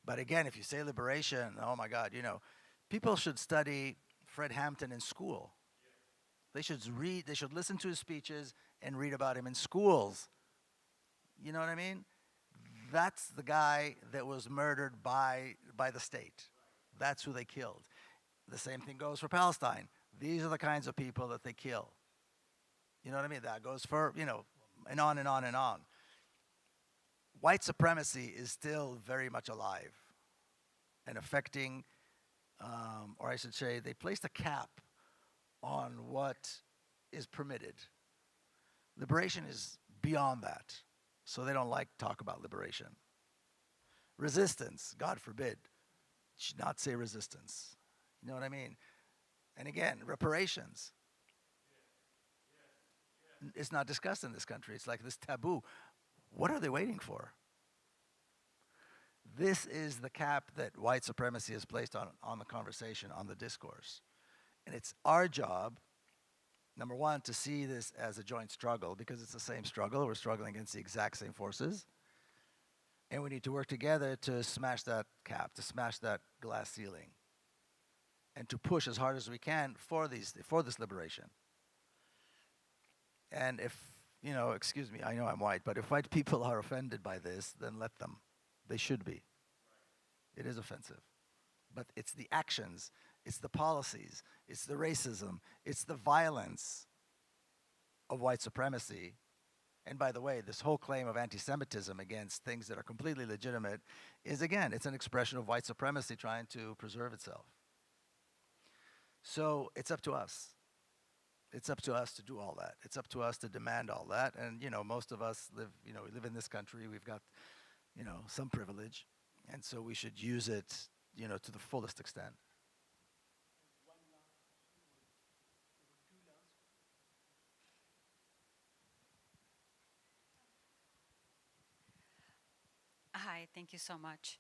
But again, if you say liberation, oh my God, people should study Fred Hampton in school. They should read, they should listen to his speeches and read about him in schools. You know what I mean? That's the guy that was murdered by the state. That's who they killed. The same thing goes for Palestine. These are the kinds of people that they kill. You know what I mean? That goes for, and on and on and on. White supremacy is still very much alive and affecting, or I should say, they placed a cap on what is permitted. Liberation is beyond that, so they don't like talk about liberation. Resistance, God forbid, should not say resistance. You know what I mean? And again, reparations. It's not discussed in this country. It's like this taboo. What are they waiting for? This is the cap that white supremacy has placed on the conversation, on the discourse. And it's our job, number one, to see this as a joint struggle, because it's the same struggle. We're struggling against the exact same forces. And we need to work together to smash that cap, to smash that glass ceiling, and to push as hard as we can for this liberation. And if, excuse me, I know I'm white, but if white people are offended by this, then let them. They should be. It is offensive. But it's the actions, it's the policies, it's the racism, it's the violence of white supremacy. And by the way, this whole claim of anti-Semitism against things that are completely legitimate is, again, it's an expression of white supremacy trying to preserve itself. So it's up to us. It's up to us to do all that. It's up to us to demand all that. And, most of us live, we live in this country. We've got, some privilege. And so we should use it, to the fullest extent. Hi, thank you so much.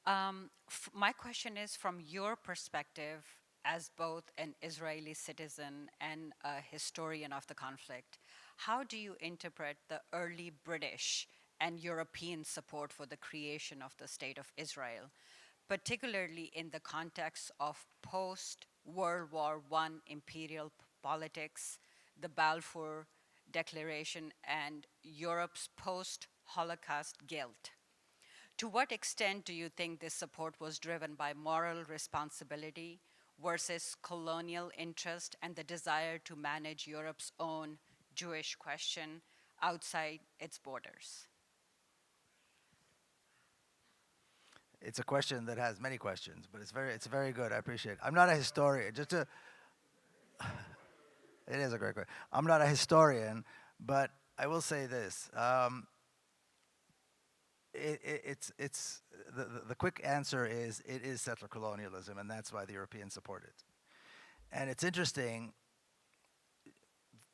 My question is, from your perspective as both an Israeli citizen and a historian of the conflict, how do you interpret the early British and European support for the creation of the State of Israel, particularly in the context of post-World War I imperial politics, the Balfour Declaration, and Europe's post-Holocaust guilt? To what extent do you think this support was driven by moral responsibility versus colonial interest and the desire to manage Europe's own Jewish question outside its borders? It's a question that has many questions, but it's very good. I appreciate it. I'm not a historian. It is a great question. I'm not a historian, but I will say this. It's the quick answer is it is settler colonialism, and that's why the Europeans support it. And it's interesting.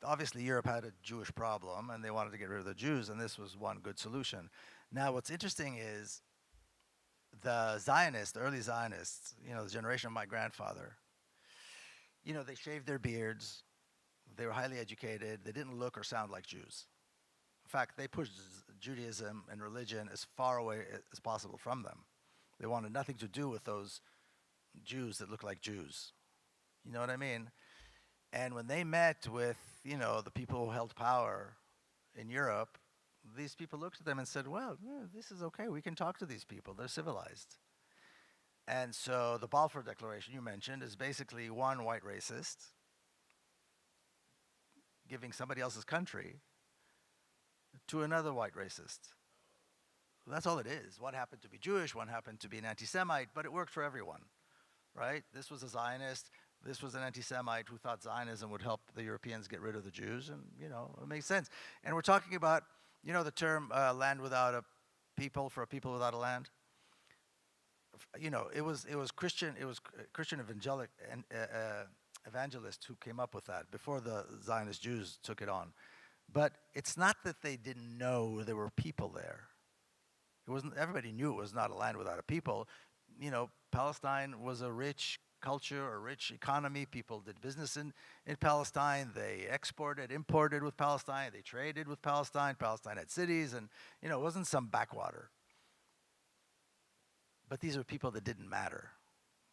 Obviously, Europe had a Jewish problem, and they wanted to get rid of the Jews, and this was one good solution. Now, what's interesting is the Zionists, the early Zionists, the generation of my grandfather, they shaved their beards, they were highly educated, they didn't look or sound like Jews. In fact, they pushed Judaism and religion as far away as possible from them. They wanted nothing to do with those Jews that look like Jews. You know what I mean? And when they met with, the people who held power in Europe, these people looked at them and said, well, this is okay. We can talk to these people. They're civilized. And so the Balfour Declaration you mentioned is basically one white racist giving somebody else's country to another white racist. That's all it is. One happened to be Jewish, one happened to be an anti-Semite, but it worked for everyone, right? This was a Zionist, this was an anti-Semite who thought Zionism would help the Europeans get rid of the Jews, and, it makes sense. And we're talking about, the term land without a people for a people without a land. It was Christian evangelists who came up with that before the Zionist Jews took it on. But it's not that they didn't know there were people there. It wasn't, everybody knew it was not a land without a people. You know, Palestine was a rich culture, a rich economy. People did business in Palestine. They exported, imported with Palestine. They traded with Palestine. Palestine had cities, and, you know, it wasn't some backwater. But these are people that didn't matter.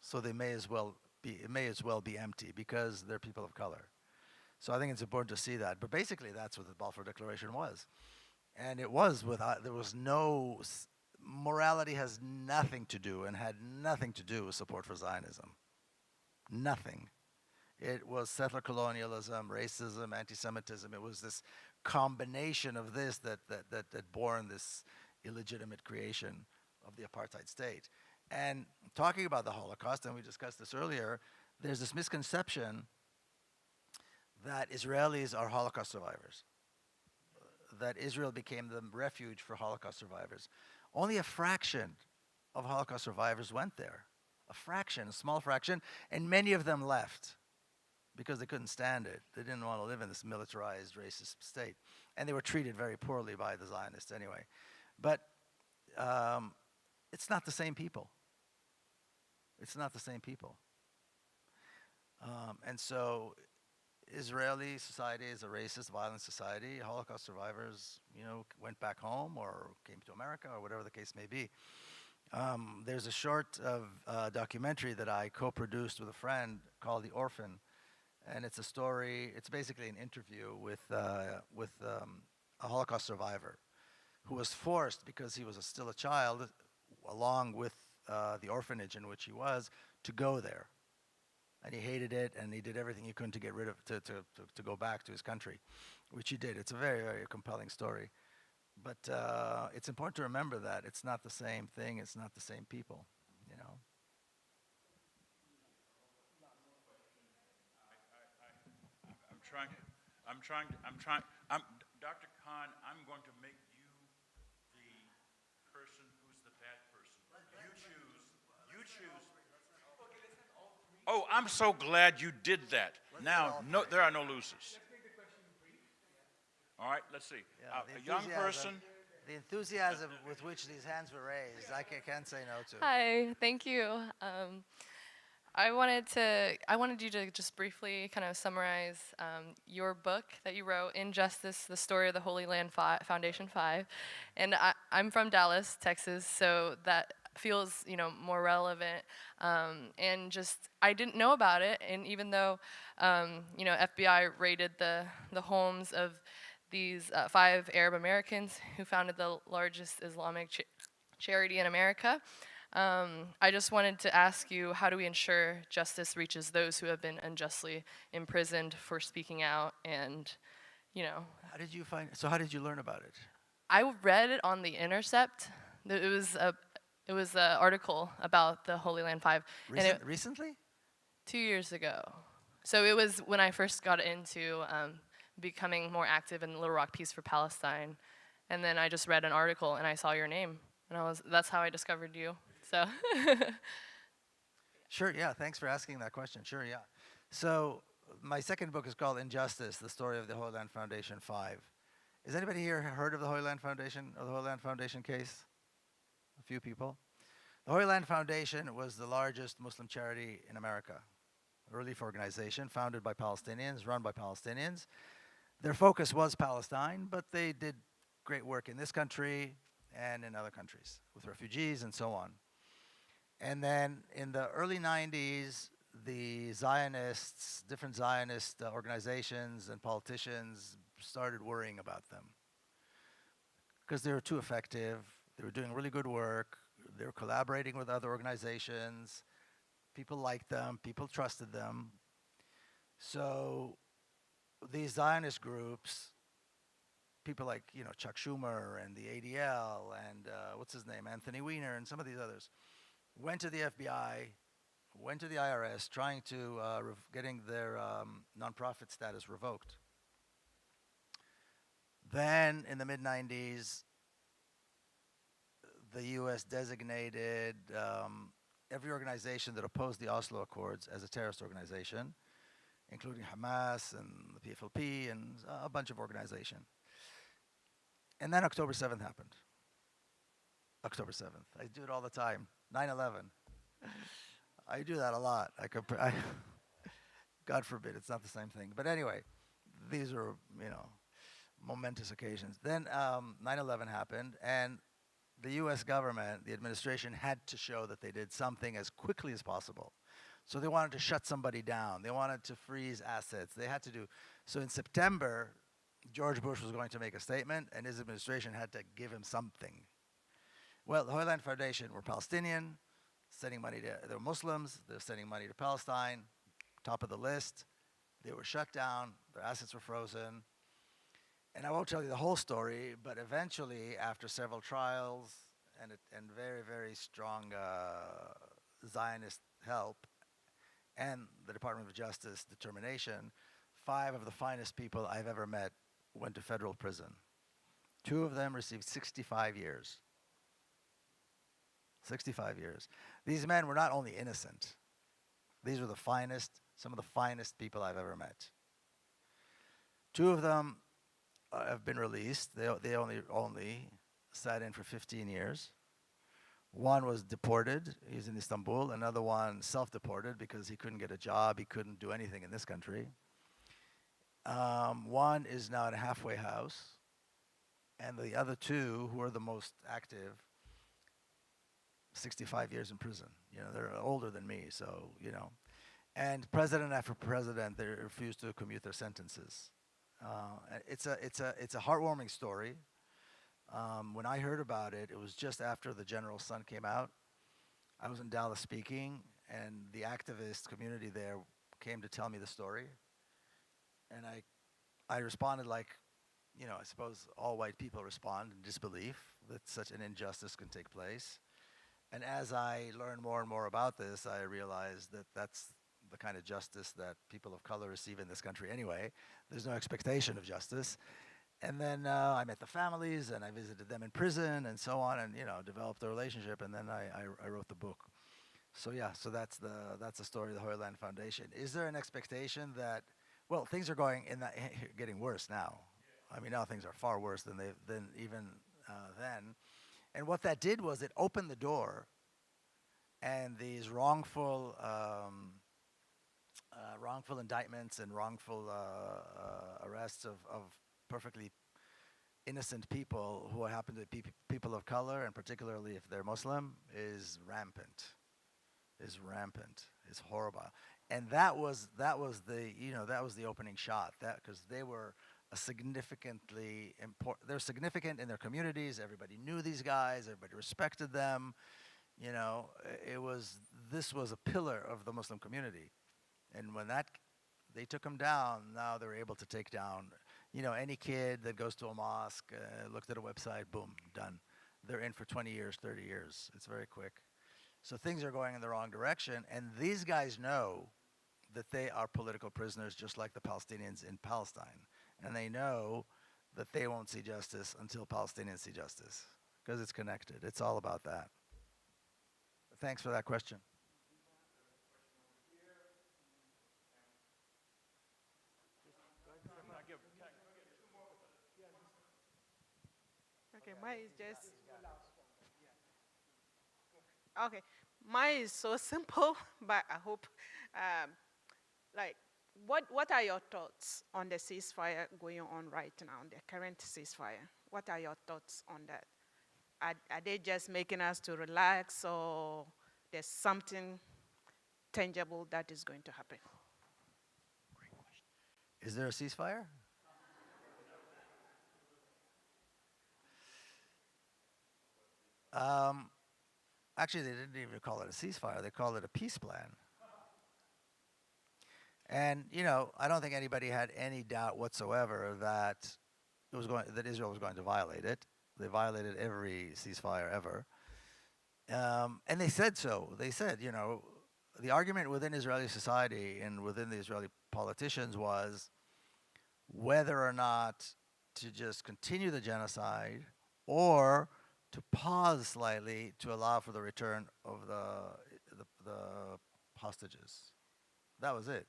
So they may as well be, it may as well be empty because they're people of color. So I think it's important to see that. But basically, that's what the Balfour Declaration was. And it was without, there was no, morality has nothing to do and had nothing to do with support for Zionism. Nothing. It was settler colonialism, racism, anti-Semitism. It was this combination of this that born this illegitimate creation of the apartheid state. And talking about the Holocaust, and we discussed this earlier, there's this misconception that Israelis are Holocaust survivors, that Israel became the refuge for Holocaust survivors. Only a fraction of Holocaust survivors went there. A fraction, a small fraction, and many of them left because they couldn't stand it. They didn't want to live in this militarized, racist state. And they were treated very poorly by the Zionists anyway. But it's not the same people. It's not the same people. And so Israeli society is a racist, violent society. Holocaust survivors, you know, went back home or came to America or whatever the case may be. There's a short documentary that I co-produced with a friend called The Orphan, and it's a story. It's basically an interview with a Holocaust survivor who was forced, because he was still a child, along with the orphanage in which he was, to go there. And he hated it, and he did everything he could to get rid of, to go back to his country, which he did. It's a very, very compelling story. But it's important to remember that it's not the same thing, it's not the same people, you know. Dr. Khan, I'm going to make you the person who's the bad person. You choose. Oh, I'm so glad you did that. Now, no, there are no losers. All right, let's see. Yeah, A young person. The enthusiasm with which these hands were raised, I can't say no to. Hi, thank you. I wanted you to just briefly kind of summarize your book that you wrote, Injustice: The Story of the Holy Land Foundation 5. And I'm from Dallas, Texas, so that feels, you know, more relevant. And just, I didn't know about it, and even though, you know, FBI raided the homes of these 5 Arab Americans who founded the largest Islamic charity in America, I just wanted to ask you, how do we ensure justice reaches those who have been unjustly imprisoned for speaking out? And, you know, How did you learn about it? I read it on The Intercept. It was an article about the Holy Land 5. Recently? 2 years ago. So it was when I first got into becoming more active in Little Rock Peace for Palestine. And then I just read an article and I saw your name. And that's how I discovered you. So Sure, yeah, thanks for asking that question. Sure, yeah. So my second book is called Injustice: The Story of the Holy Land Foundation 5. Has anybody here heard of the Holy Land Foundation, or the Holy Land Foundation case? A few people. The Holy Land Foundation was the largest Muslim charity in America, a relief organization founded by Palestinians, run by Palestinians. Their focus was Palestine, but they did great work in this country and in other countries with refugees and so on. And then in the early 90s, the Zionists, different Zionist organizations and politicians started worrying about them because they were too effective. They were doing really good work. They were collaborating with other organizations. People liked them. People trusted them. So these Zionist groups, people like, you know, Chuck Schumer and the ADL and what's his name, Anthony Weiner and some of these others, went to the FBI, went to the IRS, trying to getting their nonprofit status revoked. Then in the mid-90s, the US designated every organization that opposed the Oslo Accords as a terrorist organization. including Hamas and the PFLP and a bunch of organization. And then October 7th happened. October 7th. I do it all the time. 9/11. I do that a lot. God forbid, it's not the same thing. But anyway, these are, momentous occasions. Then 9/11 happened, and the US government, the administration, had to show that they did something as quickly as possible. So they wanted to shut somebody down. They wanted to freeze assets. They had to do. So in September, George Bush was going to make a statement, and his administration had to give him something. Well, the Holy Land Foundation were Palestinian, sending money to, they were Muslims, they're sending money to Palestine, top of the list. They were shut down, their assets were frozen. And I won't tell you the whole story, but eventually, after several trials and very, very strong Zionist help and the Department of Justice determination, 5 of the finest people I've ever met went to federal prison. 2 of them received 65 years. 65 years. These men were not only innocent, these were the finest, some of the finest people I've ever met. 2 of them have been released. They only sat in for 15 years. One was deported. He's in Istanbul. Another one self-deported because he couldn't get a job. He couldn't do anything in this country. One is now in a halfway house. And the other 2, who are the most active, 65 years in prison. They're older than me, so. And president after president, they refuse to commute their sentences. It's a heartwarming story. When I heard about it, it was just after The General's Son came out. I was in Dallas speaking, and the activist community there came to tell me the story. And I responded like, I suppose all white people respond in disbelief that such an injustice can take place. And as I learned more and more about this, I realized that that's the kind of justice that people of color receive in this country anyway. There's no expectation of justice. And then I met the families, and I visited them in prison, and so on, and developed a relationship. And then I wrote the book. So yeah, so that's the story of the Holy Land Foundation. Is there an expectation that, well, things are getting worse now. I mean, now things are far worse than even then. And what that did was it opened the door, and these wrongful indictments and wrongful arrests of perfectly innocent people who happen to be people of color, and particularly if they're Muslim, is rampant. Is horrible. And that was the opening shot. That because they were they're significant in their communities. Everybody knew these guys. Everybody respected them. This was a pillar of the Muslim community. And when they took them down, now they're able to take down, any kid that goes to a mosque, looked at a website, boom, done. They're in for 20 years, 30 years. It's very quick. So things are going in the wrong direction, and these guys know that they are political prisoners just like the Palestinians in Palestine. And they know that they won't see justice until Palestinians see justice, because it's connected. It's all about that. Thanks for that question. Okay, mine is just. Okay, mine is so simple, but I hope, what are your thoughts on the ceasefire going on right now, the current ceasefire? What are your thoughts on that? Are they just making us to relax, or there's something tangible that is going to happen? Is there a ceasefire? Actually, they didn't even call it a ceasefire. They called it a peace plan. And I don't think anybody had any doubt whatsoever that Israel was going to violate it. They violated every ceasefire ever, and they said so. They said, the argument within Israeli society and within the Israeli politicians was whether or not to just continue the genocide or to pause slightly to allow for the return of the hostages. That was it.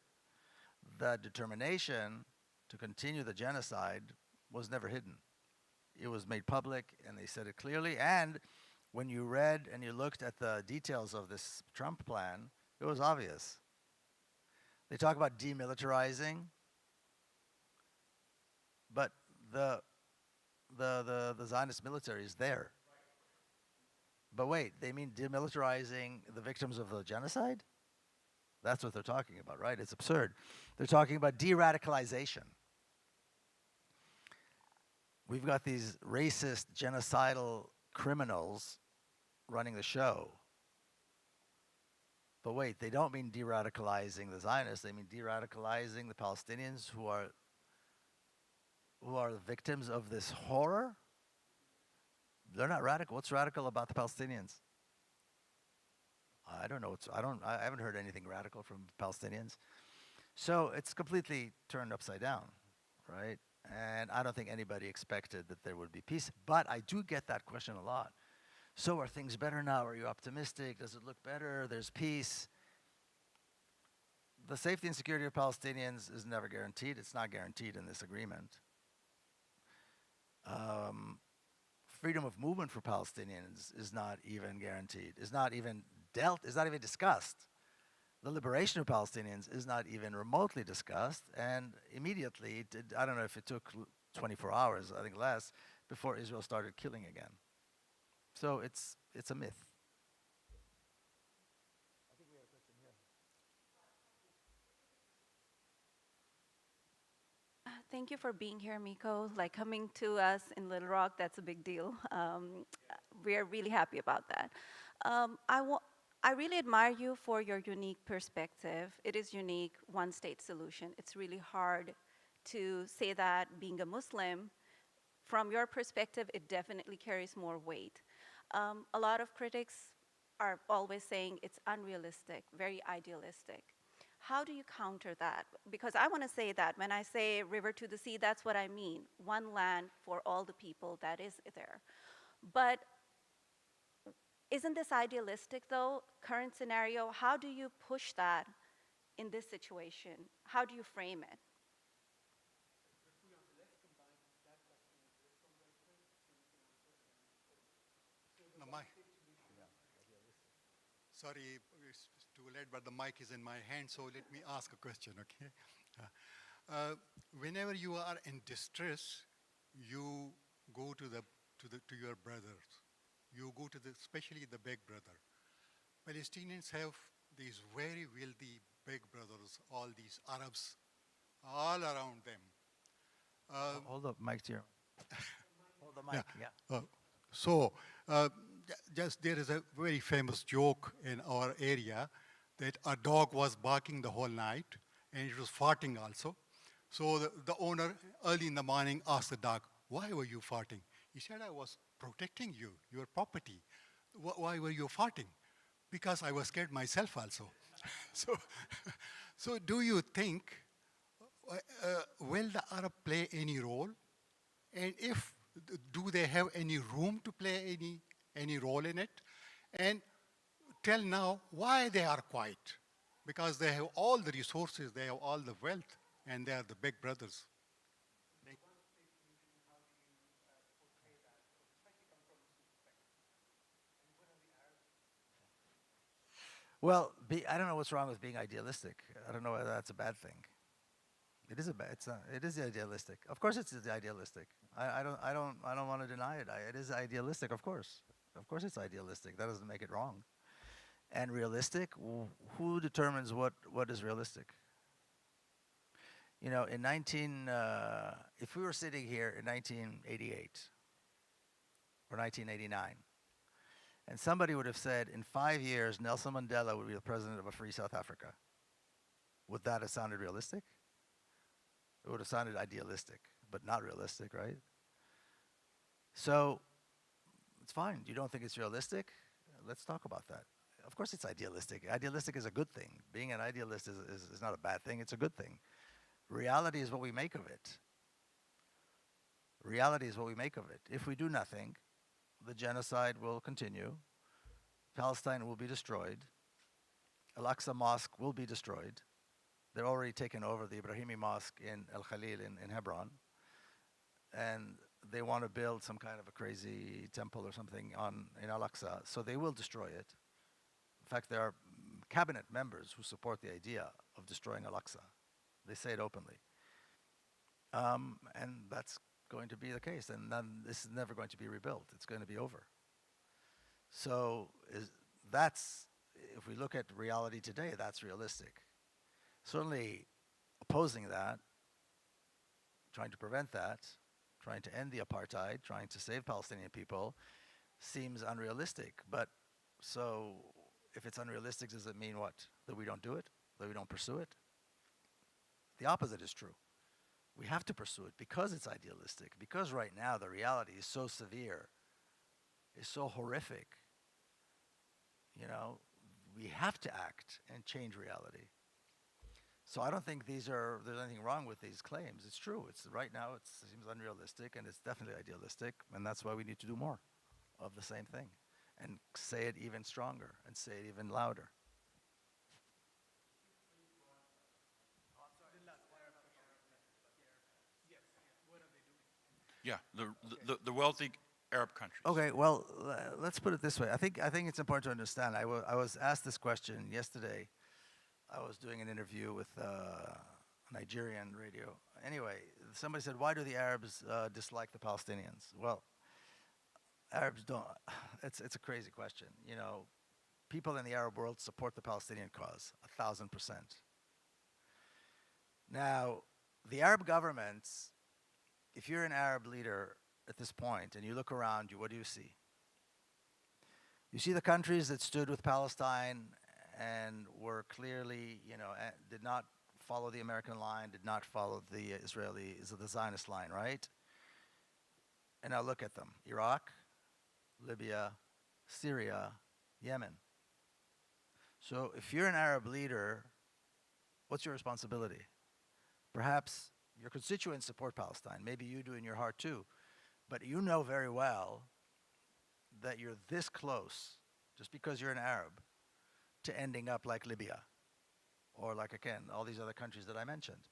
that determination to continue the genocide was never hidden. It was made public, and they said it clearly. And when you read and you looked at the details of this Trump plan, it was obvious. They talk about demilitarizing, but the Zionist military is there. But wait, they mean demilitarizing the victims of the genocide? That's what they're talking about, right? It's absurd. They're talking about de-radicalization. We've got these racist, genocidal criminals running the show. But wait, they don't mean de-radicalizing the Zionists. They mean de-radicalizing the Palestinians who are the victims of this horror. They're not radical. What's radical about the Palestinians? I don't know. I haven't heard anything radical from Palestinians. So it's completely turned upside down, right? And I don't think anybody expected that there would be peace. But I do get that question a lot. So are things better now? Are you optimistic? Does it look better? There's peace. The safety and security of Palestinians is never guaranteed. It's not guaranteed in this agreement. Freedom of movement for Palestinians is not even guaranteed. Is not even discussed. The liberation of Palestinians is not even remotely discussed. And immediately, I don't know if it took 24 hours, I think less, before Israel started killing again. So it's a myth. Thank you for being here, Miko. Like coming to us in Little Rock, that's a big deal. We're really happy about that. I really admire you for your unique perspective. It is unique, one state solution. It's really hard to say that being a Muslim, from your perspective, it definitely carries more weight. A lot of critics are always saying it's unrealistic, very idealistic. How do you counter that? Because I want to say that when I say river to the sea, that's what I mean. One land for all the people that is there. But isn't this idealistic though? Current scenario, how do you push that in this situation? How do you frame it? The mic. Sorry, it's too late, but the mic is in my hand, so let me ask a question, okay? Whenever you are in distress, you go to your brothers. You go to especially the big brother. Palestinians have these very wealthy big brothers, all these Arabs, all around them. Hold up, mic to your. Hold the mic, yeah. So, just there is a very famous joke in our area that a dog was barking the whole night and it was farting also. So the owner early in the morning asked the dog, "Why were you farting?" He said, "I was protecting you, your property." "Why were you farting?" "Because I was scared myself also." So do you think, will the Arab play any role? And if, do they have any room to play any role in it? And till now, why they are quiet? Because they have all the resources, they have all the wealth, and they are the big brothers. Well, I don't know what's wrong with being idealistic. I don't know whether that's a bad thing. It is it is idealistic. Of course, it's idealistic. I don't want to deny it. It is idealistic, of course. Of course, it's idealistic. That doesn't make it wrong. And realistic. Who determines what is realistic? You know, if we were sitting here in 1988 or 1989, and somebody would have said, in 5 years, Nelson Mandela would be the president of a free South Africa, would that have sounded realistic? It would have sounded idealistic, but not realistic, right? So it's fine. You don't think it's realistic? Let's talk about that. Of course it's idealistic. Idealistic is a good thing. Being an idealist is not a bad thing. It's a good thing. Reality is what we make of it. Reality is what we make of it. If we do nothing, the genocide will continue. Palestine will be destroyed. Al-Aqsa Mosque will be destroyed. They're already taken over the Ibrahimi Mosque in El Khalil in Hebron, and they want to build some kind of a crazy temple or something in Al-Aqsa, so they will destroy it. In fact, there are cabinet members who support the idea of destroying Al-Aqsa. They say it openly. And that's going to be the case, and then this is never going to be rebuilt. It's going to be over. So that's, if we look at reality today, that's realistic. Certainly opposing that, trying to prevent that, trying to end the apartheid, trying to save Palestinian people, seems unrealistic. But so if it's unrealistic, does it mean what? That we don't do it? That we don't pursue it? The opposite is true. We have to pursue it because it's idealistic, because right now the reality is so severe, is so horrific. You know, we have to act and change reality. So I don't think there's anything wrong with these claims. It's true. It's right now it seems unrealistic, and it's definitely idealistic, and that's why we need to do more of the same thing and say it even stronger and say it even louder. Yeah, the wealthy Arab countries. Okay, well, let's put it this way. I think it's important to understand. I was asked this question yesterday. I was doing an interview with Nigerian radio. Anyway, somebody said, "Why do the Arabs dislike the Palestinians?" Well, Arabs don't. It's a crazy question. You know, people in the Arab world support the Palestinian cause 1,000%. Now, the Arab governments, if you're an Arab leader at this point and you look around you, what do you see? You see the countries that stood with Palestine and were clearly, you know, did not follow the American line, did not follow the the Zionist line, right? And now look at them: Iraq, Libya, Syria, Yemen. So if you're an Arab leader, what's your responsibility? Perhaps your constituents support Palestine. Maybe you do in your heart too. But you know very well that you're this close, just because you're an Arab, to ending up like Libya or like, again, all these other countries that I mentioned.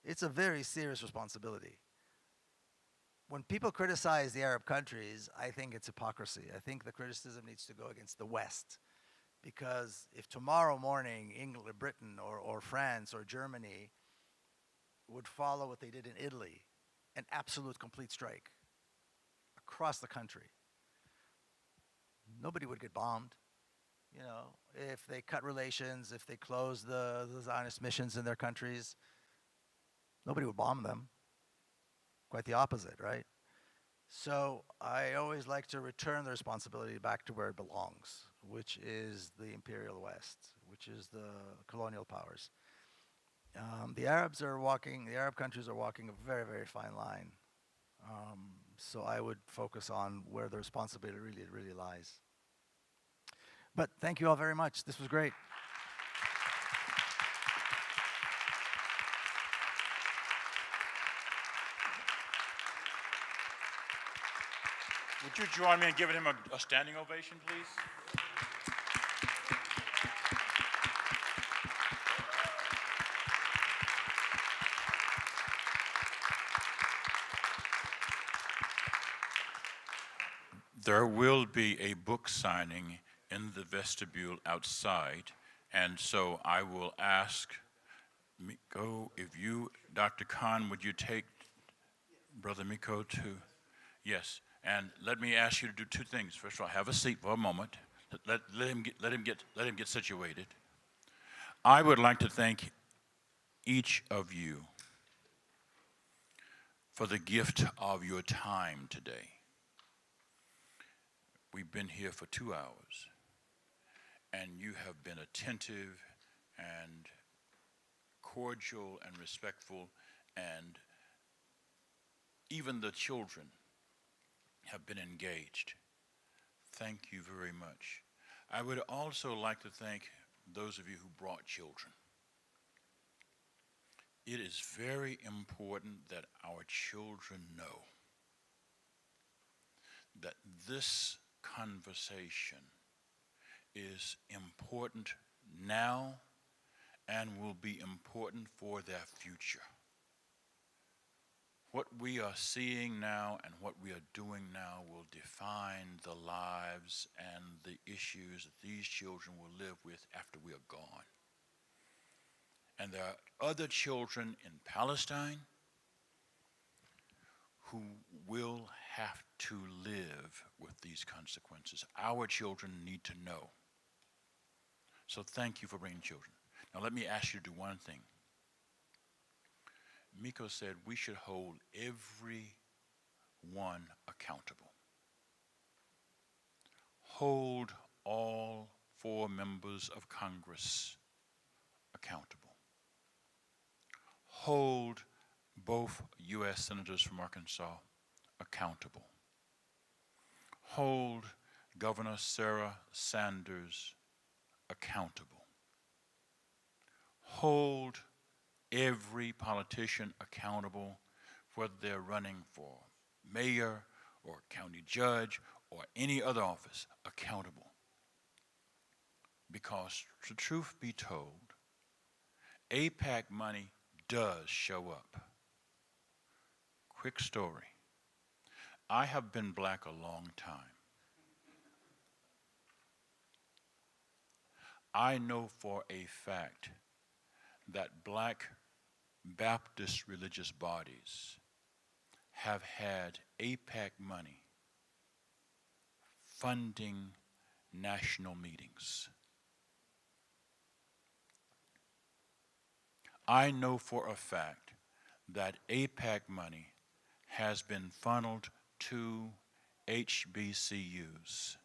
It's a very serious responsibility. When people criticize the Arab countries, I think it's hypocrisy. I think the criticism needs to go against the West. Because if tomorrow morning England, Britain, or France, or Germany would follow what they did in Italy, an absolute complete strike across the country, nobody would get bombed. You know, if they cut relations, if they closed the Zionist missions in their countries, nobody would bomb them. Quite the opposite, right? So I always like to return the responsibility back to where it belongs, which is the imperial West, which is the colonial powers. The Arab countries are walking a very, very fine line. So I would focus on where the responsibility really lies. But thank you all very much. This was great. Would you join me in giving him a standing ovation, please? There will be a book signing in the vestibule outside, and so I will ask Miko, if you, Dr. Khan, would you take Brother Miko to, yes, and let me ask you to do two things. First of all, have a seat for a moment. Let him get situated. I would like to thank each of you for the gift of your time today. We've been here for 2 hours, and you have been attentive and cordial and respectful, and even the children have been engaged. Thank you very much. I would also like to thank those of you who brought children. It is very important that our children know that this conversation is important now and will be important for their future. What we are seeing now and what we are doing now will define the lives and the issues that these children will live with after we are gone. And there are other children in Palestine who will have to live with these consequences. Our children need to know. So thank you for bringing children. Now let me ask you to do one thing. Miko said we should hold everyone accountable. Hold all 4 members of Congress accountable. Hold both U.S. senators from Arkansas accountable. Hold Governor Sarah Sanders accountable. Hold every politician accountable, whether they're running for mayor or county judge or any other office, accountable. Because the truth be told, AIPAC money does show up. Quick story. I have been black a long time. I know for a fact that black Baptist religious bodies have had AIPAC money funding national meetings. I know for a fact that AIPAC money has been funneled to HBCUs,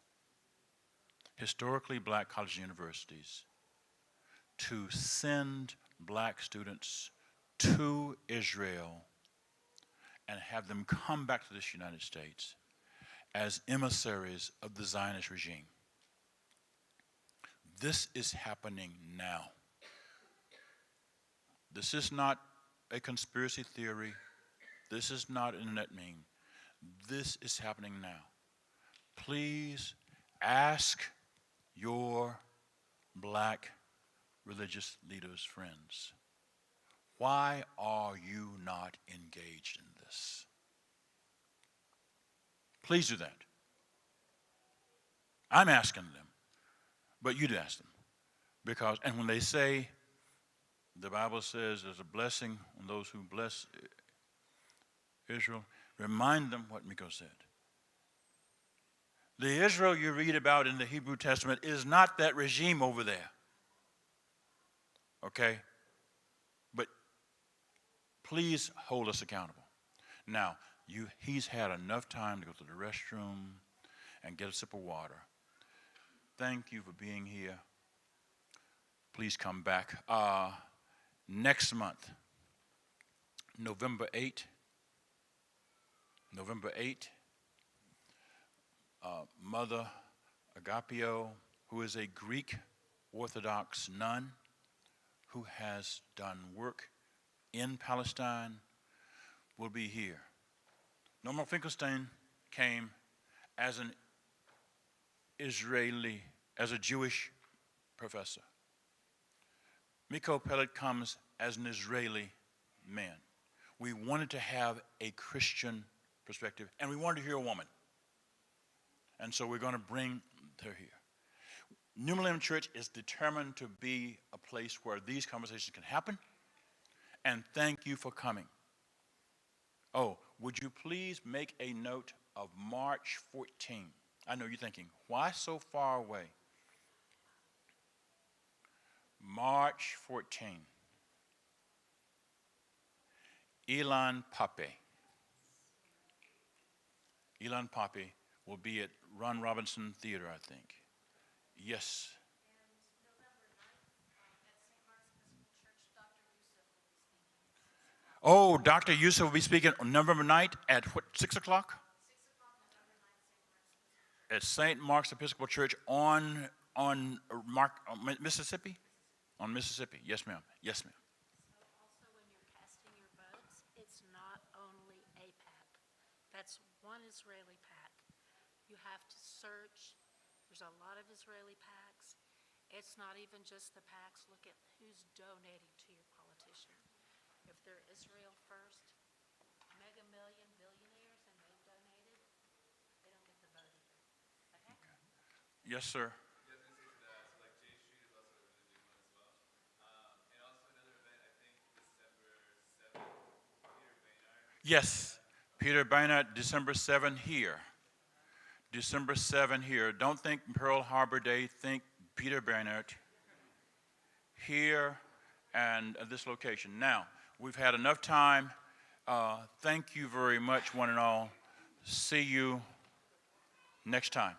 historically black colleges and universities, to send black students to Israel and have them come back to this United States as emissaries of the Zionist regime. This is happening now. This is not a conspiracy theory. This is not an internet meme. This is happening now. Please ask your black religious leaders' friends, why are you not engaged in this? Please do that. I'm asking them, but you'd ask them. Because, and when they say, the Bible says there's a blessing on those who bless Israel, remind them what Miko said. The Israel you read about in the Hebrew Testament is not that regime over there. Okay? But please hold us accountable. Now, he's had enough time to go to the restroom and get a sip of water. Thank you for being here. Please come back. Next month, November 8, Mother Agapio, who is a Greek Orthodox nun who has done work in Palestine, will be here. Norman Finkelstein came as an Israeli, as a Jewish professor. Miko Pellet comes as an Israeli man. We wanted to have a Christian perspective, and we wanted to hear a woman. And so we're going to bring her here. New Millennium Church is determined to be a place where these conversations can happen, and thank you for coming. Oh, would you please make a note of March 14? I know you're thinking, why so far away? March 14. Elon Pape will be at Ron Robinson Theater, I think. Yes. Oh, Dr. Yusuf will be speaking on November 9th at what, 6 o'clock? 6 o'clock, November 9th, at St. Mark's Episcopal Church on Mississippi? On Mississippi, yes ma'am, yes ma'am. So also when you're casting your votes, it's not only a PAC. That's one Israeli PAC. You have to search. There's a lot of Israeli PACs, It's not even just the PACs. Look at who's donating to your politician. If they're Israel First, mega million billionaires, and they've donated, they don't get the vote either. Okay? Yes, sir. Yes, Peter Baynard, December 7 here. December 7 here. Don't think Pearl Harbor Day, think Peter Baynard here and at this location. Now, we've had enough time. Thank you very much, one and all. See you next time.